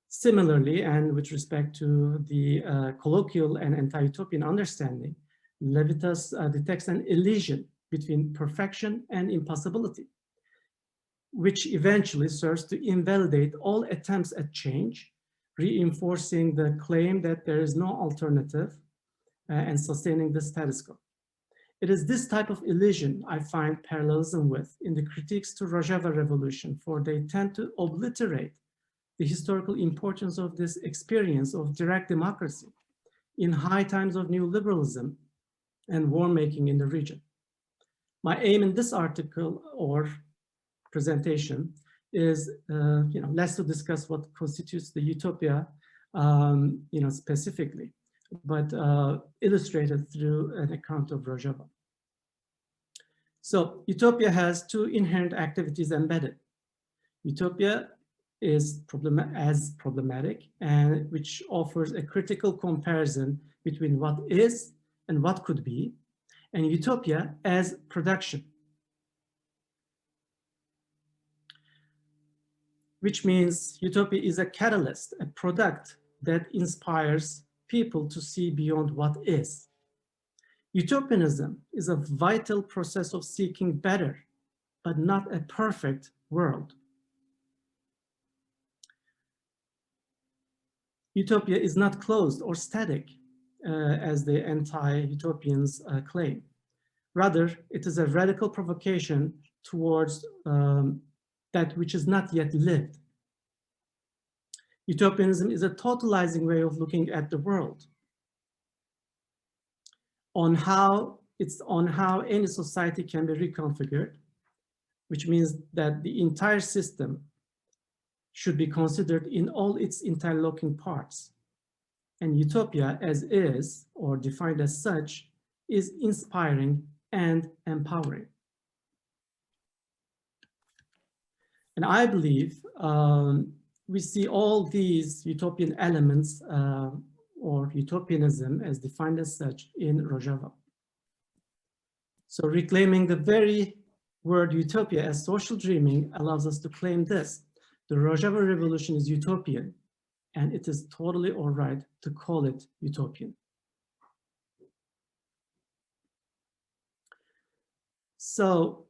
Similarly, and with respect to the colloquial and anti-utopian understanding, Levitas detects an illusion between perfection and impossibility, which eventually serves to invalidate all attempts at change, reinforcing the claim that there is no alternative and sustaining the status quo. It is this type of illusion I find parallelism with in the critiques to Rojava Revolution, for they tend to obliterate the historical importance of this experience of direct democracy in high times of neoliberalism and war making in the region. My aim in this article or presentation is less to discuss what constitutes the utopia specifically, but illustrated through an account of Rojava. So utopia has two inherent activities embedded. Utopia is problematic and which offers a critical comparison between what is and what could be, and utopia as production. which means utopia is a catalyst, a product that inspires people to see beyond what is. Utopianism is a vital process of seeking better, but not a perfect world. Utopia is not closed or static, as the anti-utopians claim. Rather, it is a radical provocation towards that which is not yet lived. Utopianism is a totalizing way of looking at the world, on how any society can be reconfigured, which means that the entire system should be considered in all its interlocking parts. And utopia as is, or defined as such, is inspiring and empowering. And I believe we see all these utopian elements or utopianism as defined as such in Rojava. So reclaiming the very word utopia as social dreaming allows us to claim this: the Rojava Revolution is utopian, and it is totally all right to call it utopian. So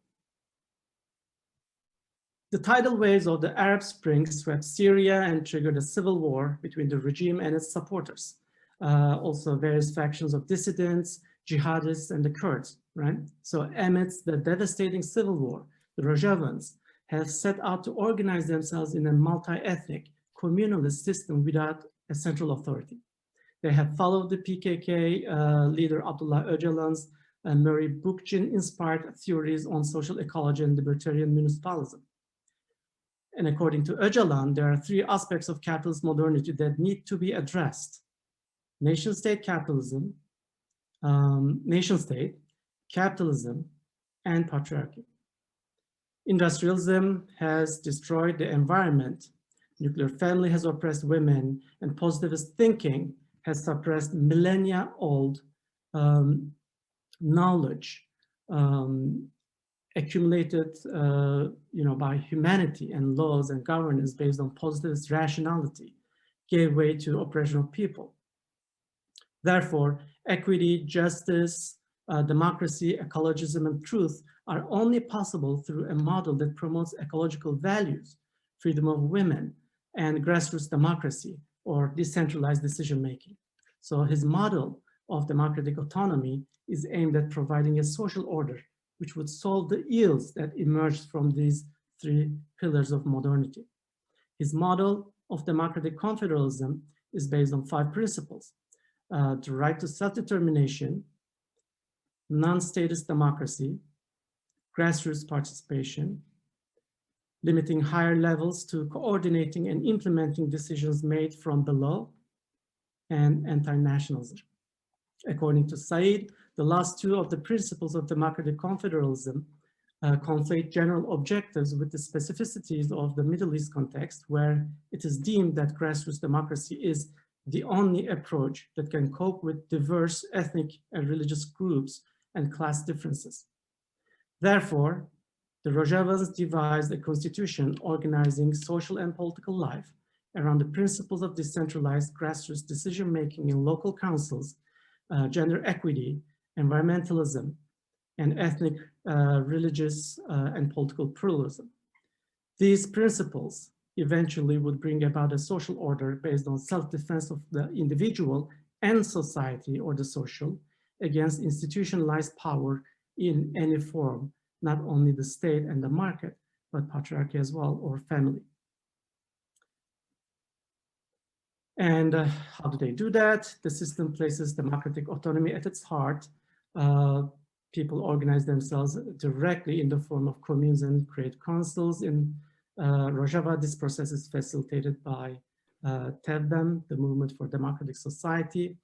the tidal waves of the Arab Spring swept Syria and triggered a civil war between the regime and its supporters. Also various factions of dissidents, jihadists, and the Kurds, right? So amidst the devastating civil war, the Rojavans have set out to organize themselves in a multi-ethnic, communalist system without a central authority. They have followed the PKK leader Abdullah Öcalan's Murray Bookchin-inspired theories on social ecology and libertarian municipalism. And according to Öcalan, there are three aspects of capitalist modernity that need to be addressed: nation-state capitalism, nation-state, capitalism, and patriarchy. Industrialism has destroyed the environment, nuclear family has oppressed women, and positivist thinking has suppressed millennia-old knowledge accumulated by humanity, and laws and governance based on positivist rationality gave way to oppression of people. Therefore, equity, justice, democracy, ecologism, and truth are only possible through a model that promotes ecological values, freedom of women, and grassroots democracy, or decentralized decision-making. So his model of democratic autonomy is aimed at providing a social order which would solve the ills that emerged from these three pillars of modernity. His model of democratic confederalism is based on 5 principles: the right to self-determination, non-statist democracy, grassroots participation, limiting higher levels to coordinating and implementing decisions made from below, and anti-nationalism. According to Said, the last 2 of the principles of democratic confederalism conflate general objectives with the specificities of the Middle East context, where it is deemed that grassroots democracy is the only approach that can cope with diverse ethnic and religious groups and class differences. Therefore, the Rojavans devised a constitution organizing social and political life around the principles of decentralized grassroots decision-making in local councils, gender equity, environmentalism, and ethnic, religious, and political pluralism. These principles eventually would bring about a social order based on self-defense of the individual and society, or the social, against institutionalized power in any form, not only the state and the market, but patriarchy as well, or family. And how do they do that? The system places democratic autonomy at its heart. People organize themselves directly in the form of communes and create councils. In Rojava, this process is facilitated by TEVDEM, the Movement for Democratic Society.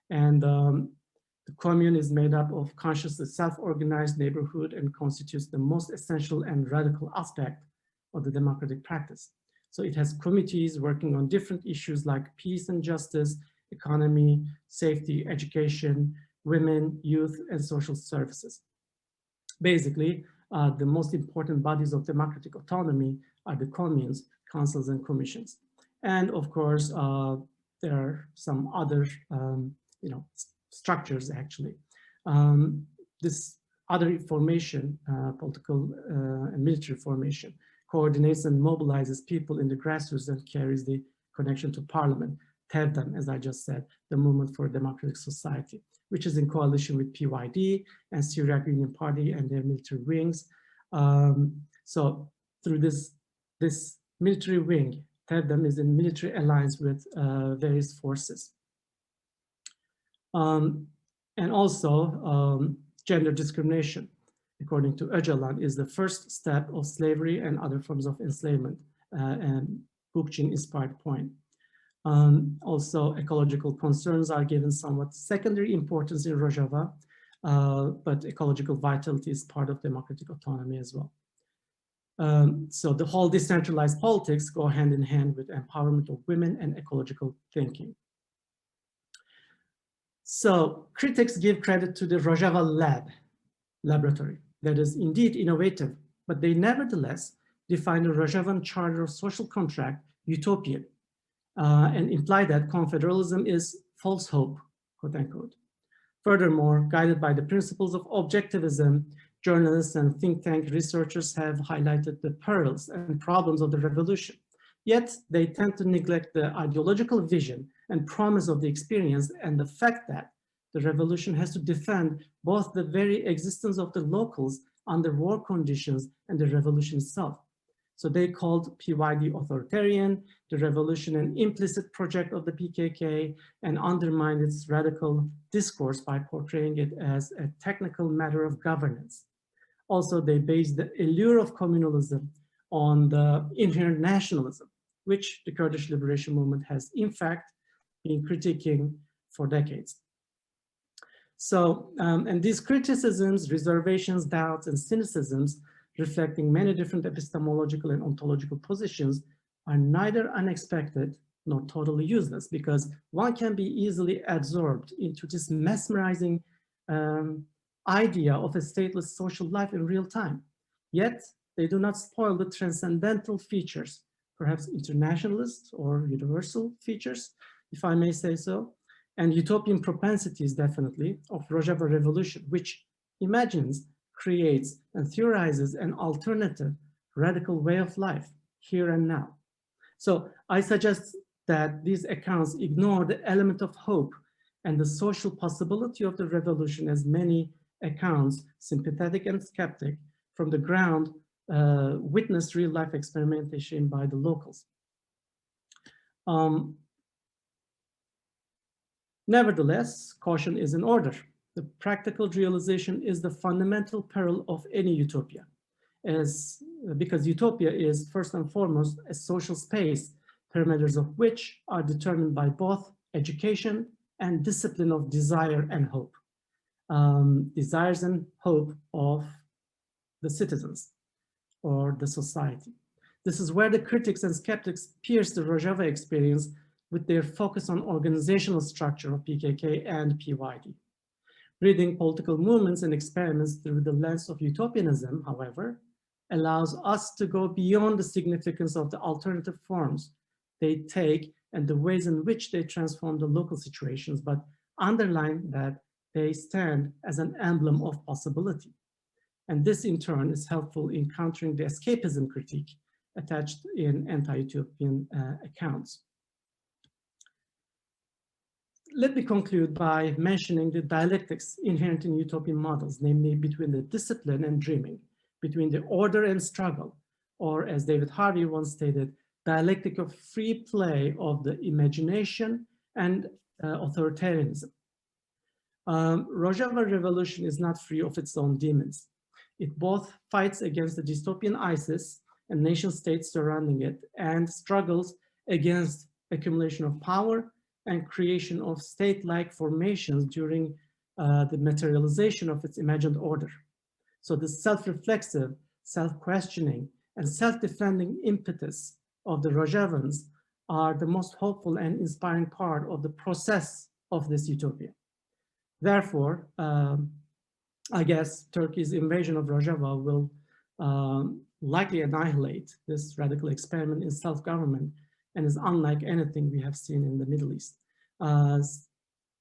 And the commune is made up of consciously self-organized neighborhood and constitutes the most essential and radical aspect of the democratic practice. So it has committees working on different issues like peace and justice, economy, safety, education, women, youth, and social services. Basically, the most important bodies of democratic autonomy are the communes, councils and commissions. And of course, there are some other structures actually. This other formation, political and military formation, coordinates and mobilizes people in the grassroots and carries the connection to parliament. TERRITORIALITY, as I just said, the Movement for a Democratic Society, which is in coalition with PYD and Syriac Union Party and their military wings. So through this military wing, TERRITORIALITY is in military alliance with various forces. And also gender discrimination, according to Öcalan, is the first step of slavery and other forms of enslavement, and Bookchin inspired point. Also, ecological concerns are given somewhat secondary importance in Rojava, but ecological vitality is part of democratic autonomy as well. So the whole decentralized politics go hand in hand with empowerment of women and ecological thinking. So critics give credit to the Rojava laboratory that is indeed innovative, but they nevertheless define the Rojavan Charter of Social Contract utopian and imply that confederalism is false hope, quote unquote. Furthermore, guided by the principles of objectivism, journalists and think tank researchers have highlighted the perils and problems of the revolution. Yet they tend to neglect the ideological vision and promise of the experience and the fact that the revolution has to defend both the very existence of the locals under war conditions and the revolution itself. So they called PYD authoritarian, the revolution an implicit project of the PKK, and undermined its radical discourse by portraying it as a technical matter of governance. Also, they based the allure of communalism on the inherent nationalism, which the Kurdish liberation movement has in fact been critiquing for decades. So, and these criticisms, reservations, doubts, and cynicisms, reflecting many different epistemological and ontological positions, are neither unexpected nor totally useless, because one can be easily absorbed into this mesmerizing idea of a stateless social life in real time. Yet, they do not spoil the transcendental features, perhaps internationalist or universal features, if I may say so, and utopian propensities, definitely, of Rojava Revolution, which imagines, creates, and theorizes an alternative, radical way of life, here and now. So I suggest that these accounts ignore the element of hope and the social possibility of the revolution, as many accounts, sympathetic and skeptic, from the ground, witness real-life experimentation by the locals. Nevertheless, caution is in order. The practical realization is the fundamental peril of any utopia, because utopia is first and foremost a social space, parameters of which are determined by both education and discipline of desire and hope. Desires and hope of the citizens or the society. This is where the critics and skeptics pierce the Rojava experience with their focus on organizational structure of PKK and PYD. Reading political movements and experiments through the lens of utopianism, however, allows us to go beyond the significance of the alternative forms they take and the ways in which they transform the local situations, but underline that they stand as an emblem of possibility. And this in turn is helpful in countering the escapism critique attached in anti-utopian accounts. Let me conclude by mentioning the dialectics inherent in utopian models, namely between the discipline and dreaming, between the order and struggle, or as David Harvey once stated, dialectic of free play of the imagination and authoritarianism. Rojava Revolution is not free of its own demons. It both fights against the dystopian ISIS and nation states surrounding it, and struggles against accumulation of power and creation of state-like formations during the materialization of its imagined order. So the self-reflexive, self-questioning, and self-defending impetus of the Rojavans are the most hopeful and inspiring part of the process of this utopia. Therefore, I guess Turkey's invasion of Rojava will likely annihilate this radical experiment in self-government and is unlike anything we have seen in the Middle East.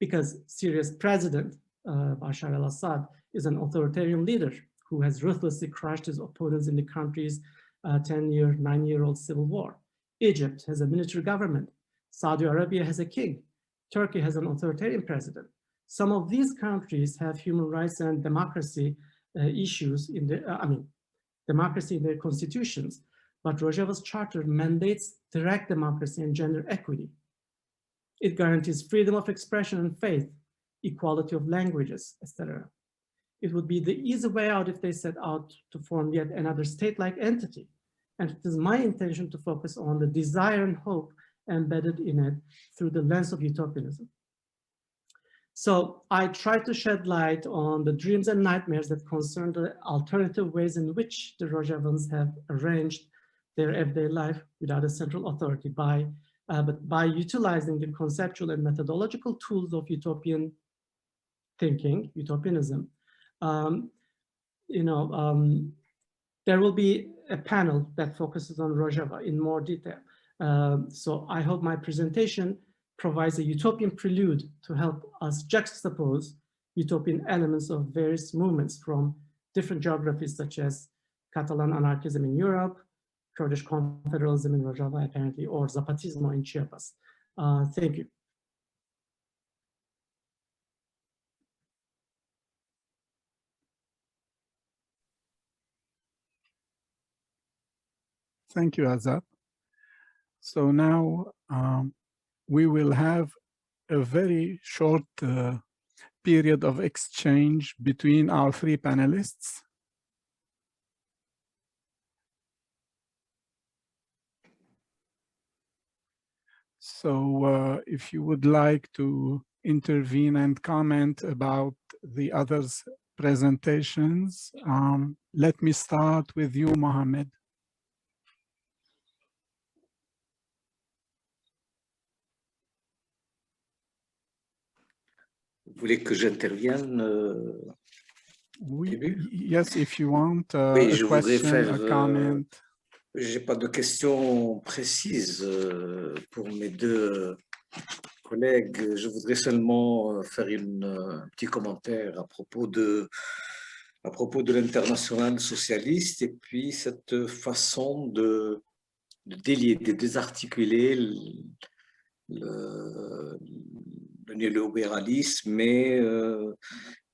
Because Syria's president, Bashar al-Assad, is an authoritarian leader who has ruthlessly crushed his opponents in the country's 9-year-old civil war. Egypt has a military government. Saudi Arabia has a king. Turkey has an authoritarian president. Some of these countries have human rights and democracy issues in the, democracy in their constitutions, but Rojava's charter mandates direct democracy and gender equity. It guarantees freedom of expression and faith, equality of languages, etc. It would be the easy way out if they set out to form yet another state-like entity. And it is my intention to focus on the desire and hope embedded in it through the lens of utopianism. So I try to shed light on the dreams and nightmares that concern the alternative ways in which the Rojavans have arranged their everyday life without a central authority but by utilizing the conceptual and methodological tools of utopian thinking, utopianism. There will be a panel that focuses on Rojava in more detail. So I hope my presentation provides a utopian prelude to help us juxtapose utopian elements of various movements from different geographies, such as Catalan anarchism in Europe, Kurdish Confederalism in Rojava, apparently, or Zapatismo in Chiapas. Thank you. Thank you, Azat. So now we will have a very short period of exchange between our three panelists. So if you would like to intervene and comment about the others' presentations, let me start with you, Mohamed. Vous voulez que j'intervienne Oui, début? yes, if you want Oui, a je voudrais question, faire, a comment. j'ai pas de questions précises pour mes deux collègues. Je voudrais seulement faire un petit commentaire à propos de l'international socialiste et puis cette façon de délier, de désarticuler le néolibéralisme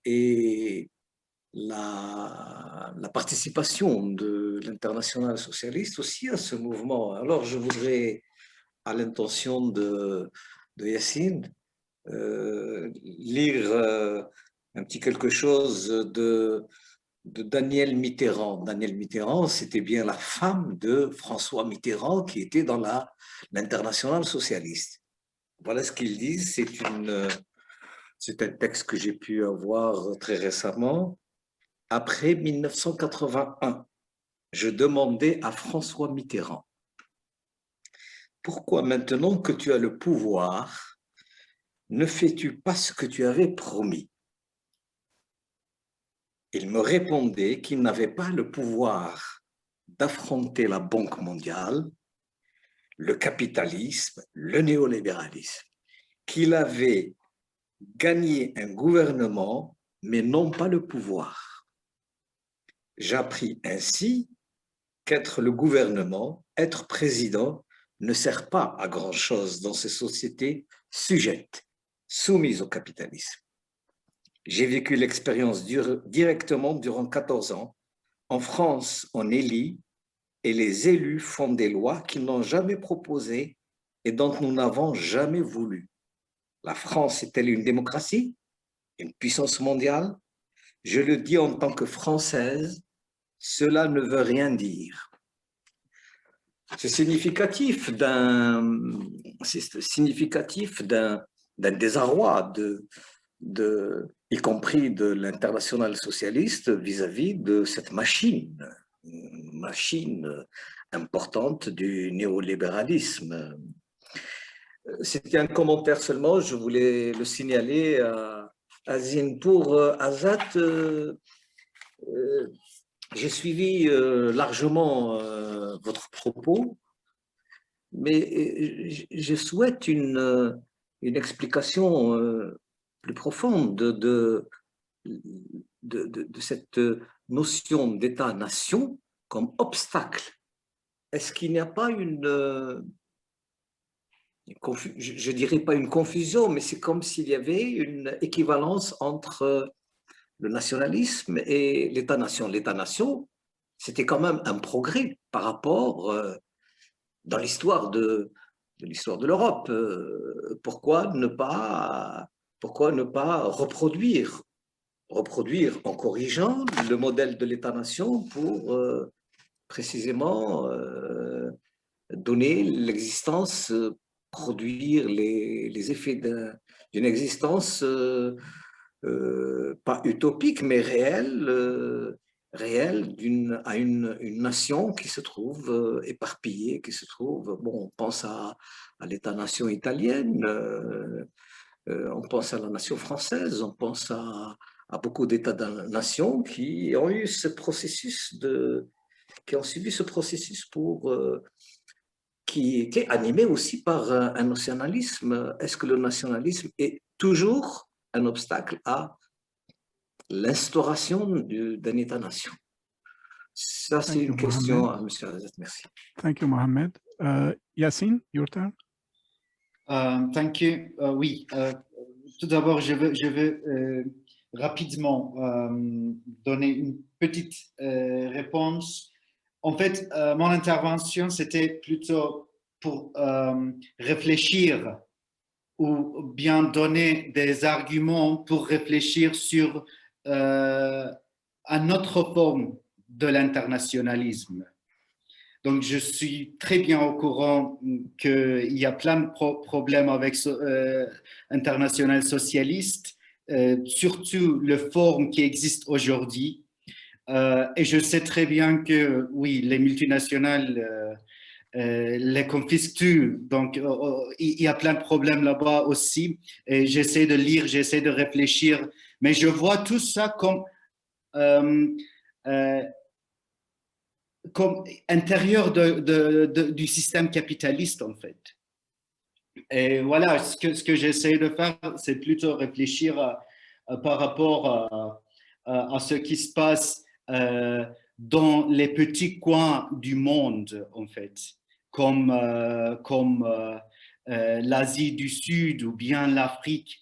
et la participation de l'international socialiste aussi à ce mouvement. Alors, je voudrais, à l'intention de Yasin, lire un petit quelque chose de Danielle Mitterrand. Danielle Mitterrand, c'était bien la femme de François Mitterrand qui était dans l'international socialiste. Voilà ce qu'ils disent. C'est un texte que j'ai pu avoir très récemment. Après 1981, je demandais à François Mitterrand, pourquoi maintenant que tu as le pouvoir, ne fais-tu pas ce que tu avais promis? Il me répondait qu'il n'avait pas le pouvoir d'affronter la Banque mondiale, le capitalisme, le néolibéralisme, qu'il avait gagné un gouvernement, mais non pas le pouvoir. J'appris ainsi qu'être le gouvernement, être président, ne sert pas à grand-chose dans ces sociétés sujettes, soumises au capitalisme. J'ai vécu l'expérience directement durant 14 ans. En France, on élit et les élus font des lois qu'ils n'ont jamais proposées et dont nous n'avons jamais voulu. La France est-elle une démocratie, une puissance mondiale? Je le dis en tant que Française, cela ne veut rien dire. C'est significatif d'un désarroi, y compris de l'international socialiste vis-à-vis de cette machine importante du néolibéralisme. C'était un commentaire seulement, je voulais le signaler à Azin. Pour Azat, J'ai suivi largement votre propos, mais je souhaite une explication plus profonde de cette notion d'État-nation comme obstacle. Est-ce qu'il n'y a pas je dirais pas une confusion, mais c'est comme s'il y avait une équivalence entre le nationalisme et l'État-nation. L'État-nation, c'était quand même un progrès par rapport dans l'histoire de l'Europe. Pourquoi ne pas reproduire en corrigeant le modèle de l'État-nation pour précisément donner l'existence, produire les effets d'une existence pas utopique, mais réelle, à une nation qui se trouve éparpillée, qui se trouve, bon, on pense à l'État-nation italienne, on pense à la nation française, on pense à beaucoup d'États-nations qui ont eu ce processus qui ont subi ce processus qui était animé aussi par un nationalisme. Est-ce que le nationalisme est toujours un obstacle à l'instauration d'un État-nation? Ça, c'est une question à M. Azat. Merci. Thank you, Mohamed. Yasin, your turn. Thank you. Oui, tout d'abord, je veux rapidement donner une petite réponse. En fait, mon intervention, c'était plutôt pour réfléchir ou bien donner des arguments pour réfléchir sur une autre forme de l'internationalisme. Donc, je suis très bien au courant qu'il y a plein de problèmes avec international socialiste, surtout les formes qui existent aujourd'hui. Et je sais très bien que, oui, les multinationales les confisquent tout. Donc, il y a plein de problèmes là-bas aussi. Et j'essaie de lire, j'essaie de réfléchir. Mais je vois tout ça comme intérieur du système capitaliste, en fait. Et voilà, ce que j'essaie de faire, c'est plutôt réfléchir par rapport à ce qui se passe dans les petits coins du monde, en fait, comme l'Asie du Sud, ou bien l'Afrique,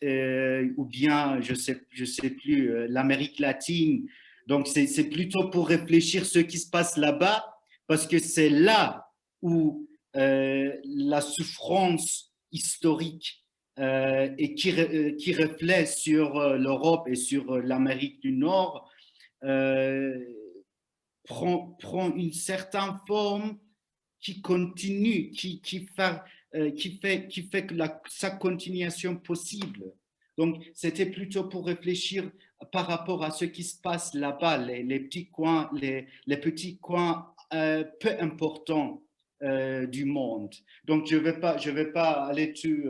ou bien, je sais plus, l'Amérique latine. Donc, c'est plutôt pour réfléchir ce qui se passe là-bas, parce que c'est là où la souffrance historique et qui reflète sur l'Europe et sur l'Amérique du Nord prend une certaine forme qui continue, qui fait que sa continuation possible. Donc, c'était plutôt pour réfléchir par rapport à ce qui se passe là-bas, les petits coins, les petits coins peu importants du monde. Donc, je vais pas aller tout,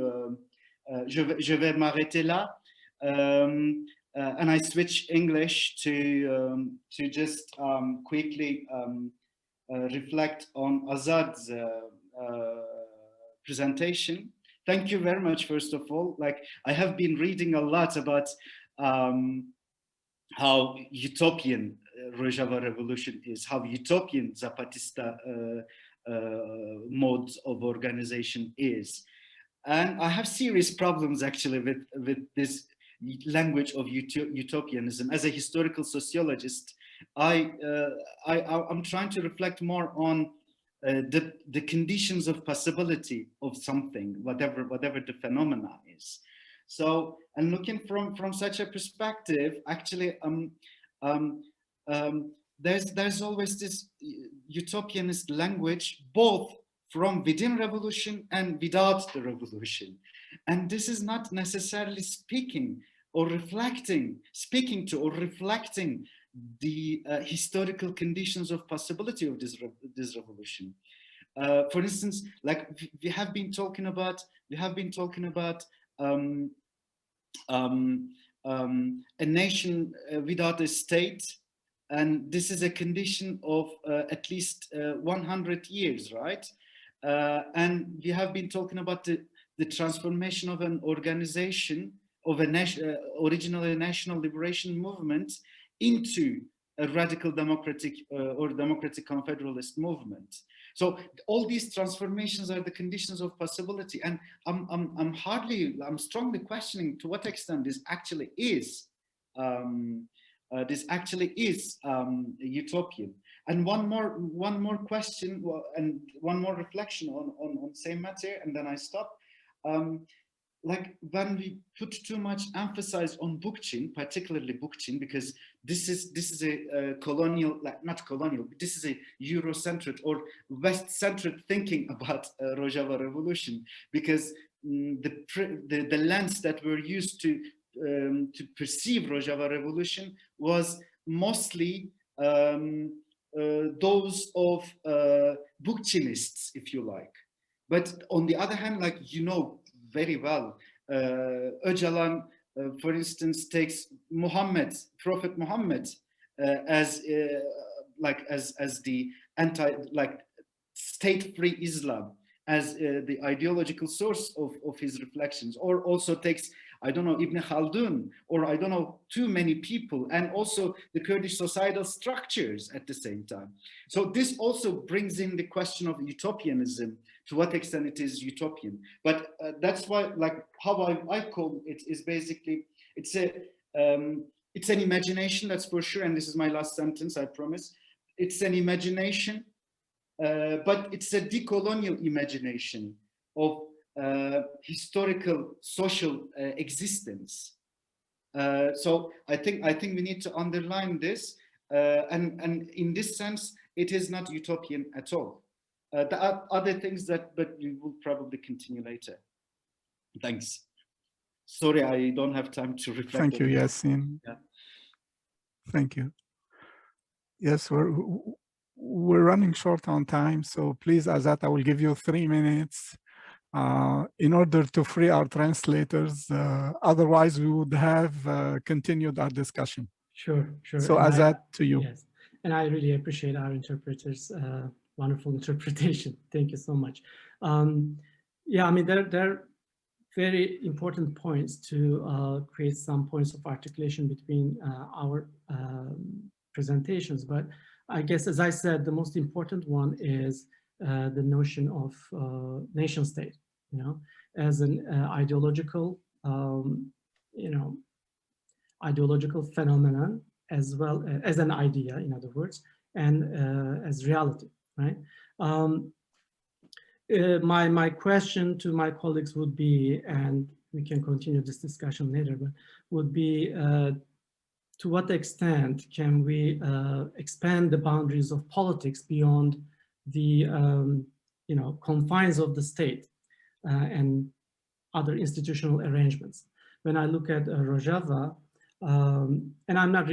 je vais m'arrêter là. And I switch English to just quickly reflect on Azad's presentation. Thank you very much, first of all. Like, I have been reading a lot about how utopian Rojava Revolution is, how utopian Zapatista modes of organization is. And I have serious problems actually with this language of utopianism. As a historical sociologist, I'm trying to reflect more on the conditions of possibility of something, whatever the phenomena is. So, and looking from such a perspective, actually, there's always this utopianist language, both from within revolution and without the revolution. And this is not necessarily speaking to or reflecting the historical conditions of possibility of this revolution. For instance, like we have been talking about a nation without a state And this is a condition of at least 100 years, right? And we have been talking about the transformation of an organization, of originally a national liberation movement into a radical democratic or democratic confederalist movement. So all these transformations are the conditions of possibility. And I'm strongly questioning to what extent this actually is utopian. And one more question and one more reflection on same matter, and then I stop. Like when we put too much emphasis on Bookchin, particularly Bookchin, because this is a colonial, like not colonial, but this is a Eurocentric or West-centric thinking about Rojava Revolution, because the lens that were used to perceive Rojava Revolution was mostly those of Bookchinists, if you like. But on the other hand, like you know very well, Öcalan, for instance, takes Prophet Muhammad as the state-free Islam, as the ideological source of his reflections, or also takes, I don't know, Ibn Khaldun, or I don't know, too many people, and also the Kurdish societal structures at the same time. So this also brings in the question of utopianism, to what extent it is utopian. But that's why, like, how I call it is basically, it's an imagination, that's for sure, and this is my last sentence, I promise. It's an imagination, but it's a decolonial imagination of historical social existence. So I think we need to underline this, and in this sense, it is not utopian at all. There are other things but we will probably continue later. Thanks. Sorry, I don't have time to reflect. Thank you, Yasin. Yeah. Thank you. Yes, we're running short on time, so please, Azat, I will give you 3 minutes in order to free our translators. Otherwise, we would have continued our discussion. Sure. So, Azat, to you. Yes, and I really appreciate our interpreters' wonderful interpretation. Thank you so much. Yeah, I mean, there are very important points to create some points of articulation between our presentations. But I guess, as I said, the most important one is the notion of nation state, you know, as an ideological, ideological phenomenon, as well as an idea, in other words, and as reality, right? My question to my colleagues would be, and we can continue this discussion later, but would be, to what extent can we expand the boundaries of politics beyond the confines of the state and other institutional arrangements? When I look at Rojava, and I'm not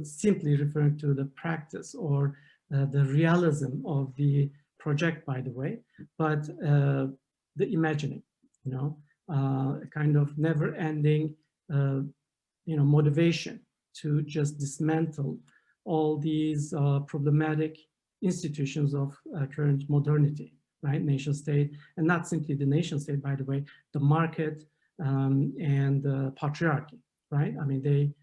simply referring to the practice or the realism of the project, by the way, but the imagining, a kind of never-ending, motivation to just dismantle all these problematic institutions of current modernity, right? Nation state, and not simply the nation state, by the way, the market and the patriarchy, right? I mean, they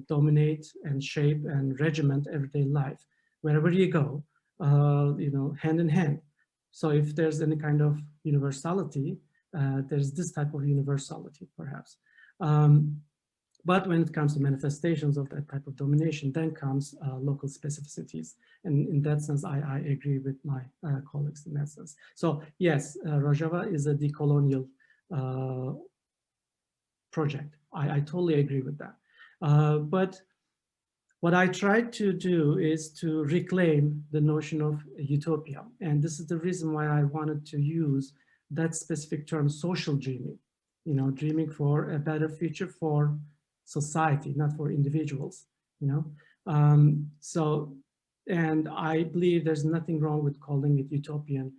dominate and shape and regiment everyday life. Wherever you go, hand in hand. So if there's any kind of universality, there's this type of universality, perhaps. But when it comes to manifestations of that type of domination, then comes local specificities. And in that sense, I agree with my colleagues in that sense. So yes, Rojava is a decolonial project. I totally agree with that. But what I tried to do is to reclaim the notion of utopia. And this is the reason why I wanted to use that specific term, social dreaming, dreaming for a better future for society, not for individuals, and I believe there's nothing wrong with calling it utopian.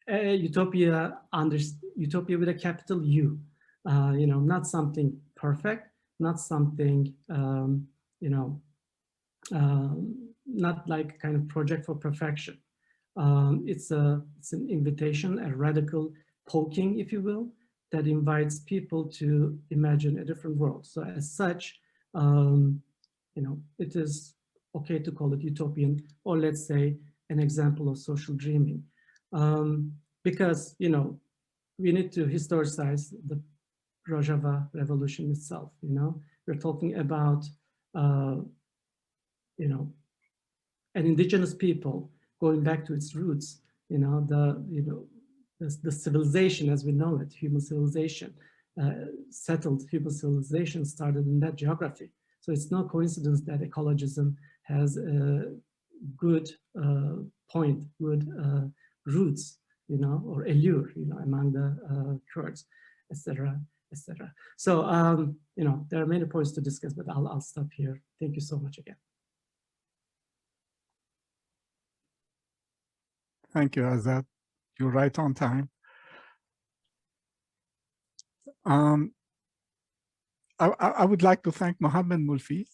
Utopia with a capital U, not something perfect, not something, not like kind of project for perfection. It's an invitation, a radical poking, if you will, that invites people to imagine a different world. So as such, it is okay to call it utopian, or let's say an example of social dreaming. Because, we need to historicize the Rojava Revolution itself, We're talking about, an indigenous people going back to its roots, the civilization as we know it, human civilization, settled human civilization started in that geography. So it's no coincidence that ecologism has a good point, good roots, or allure, among the Kurds, etc., etc. So, there are many points to discuss, but I'll stop here. Thank you so much again. Thank you, Azad. You're right on time. I would like to thank Mohamed Moulfi,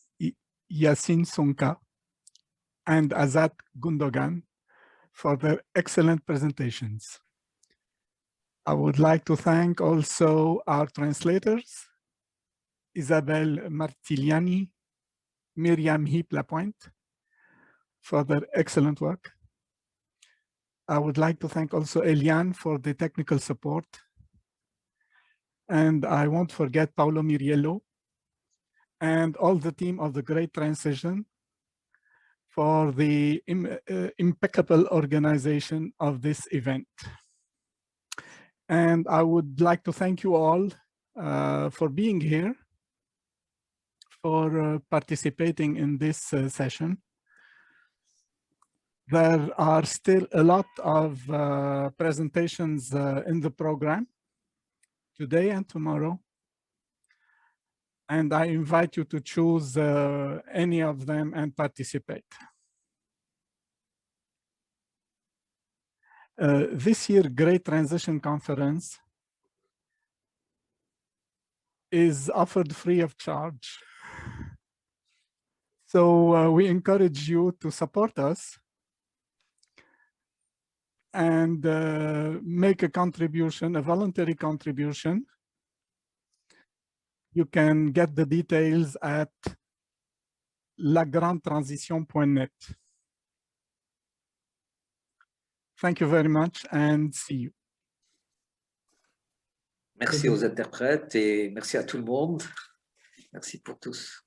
Yasin Sunca, and Azat Gundogan for their excellent presentations. I would like to thank also our translators, Isabelle Martiliani, Myriam Heap-Lapointe, for their excellent work. I would like to thank also Eliane for the technical support. And I won't forget Paolo Miriello and all the team of the Great Transition for the impeccable organization of this event. And I would like to thank you all for being here, for participating in this session. There are still a lot of presentations in the program today and tomorrow. And I invite you to choose any of them and participate. This year, Great Transition Conference is offered free of charge. So we encourage you to support us and make a contribution, a voluntary contribution. You can get the details at lagrandetransition.net. Thank you very much and see you. Merci aux interprètes et merci à tout le monde. Merci pour tous.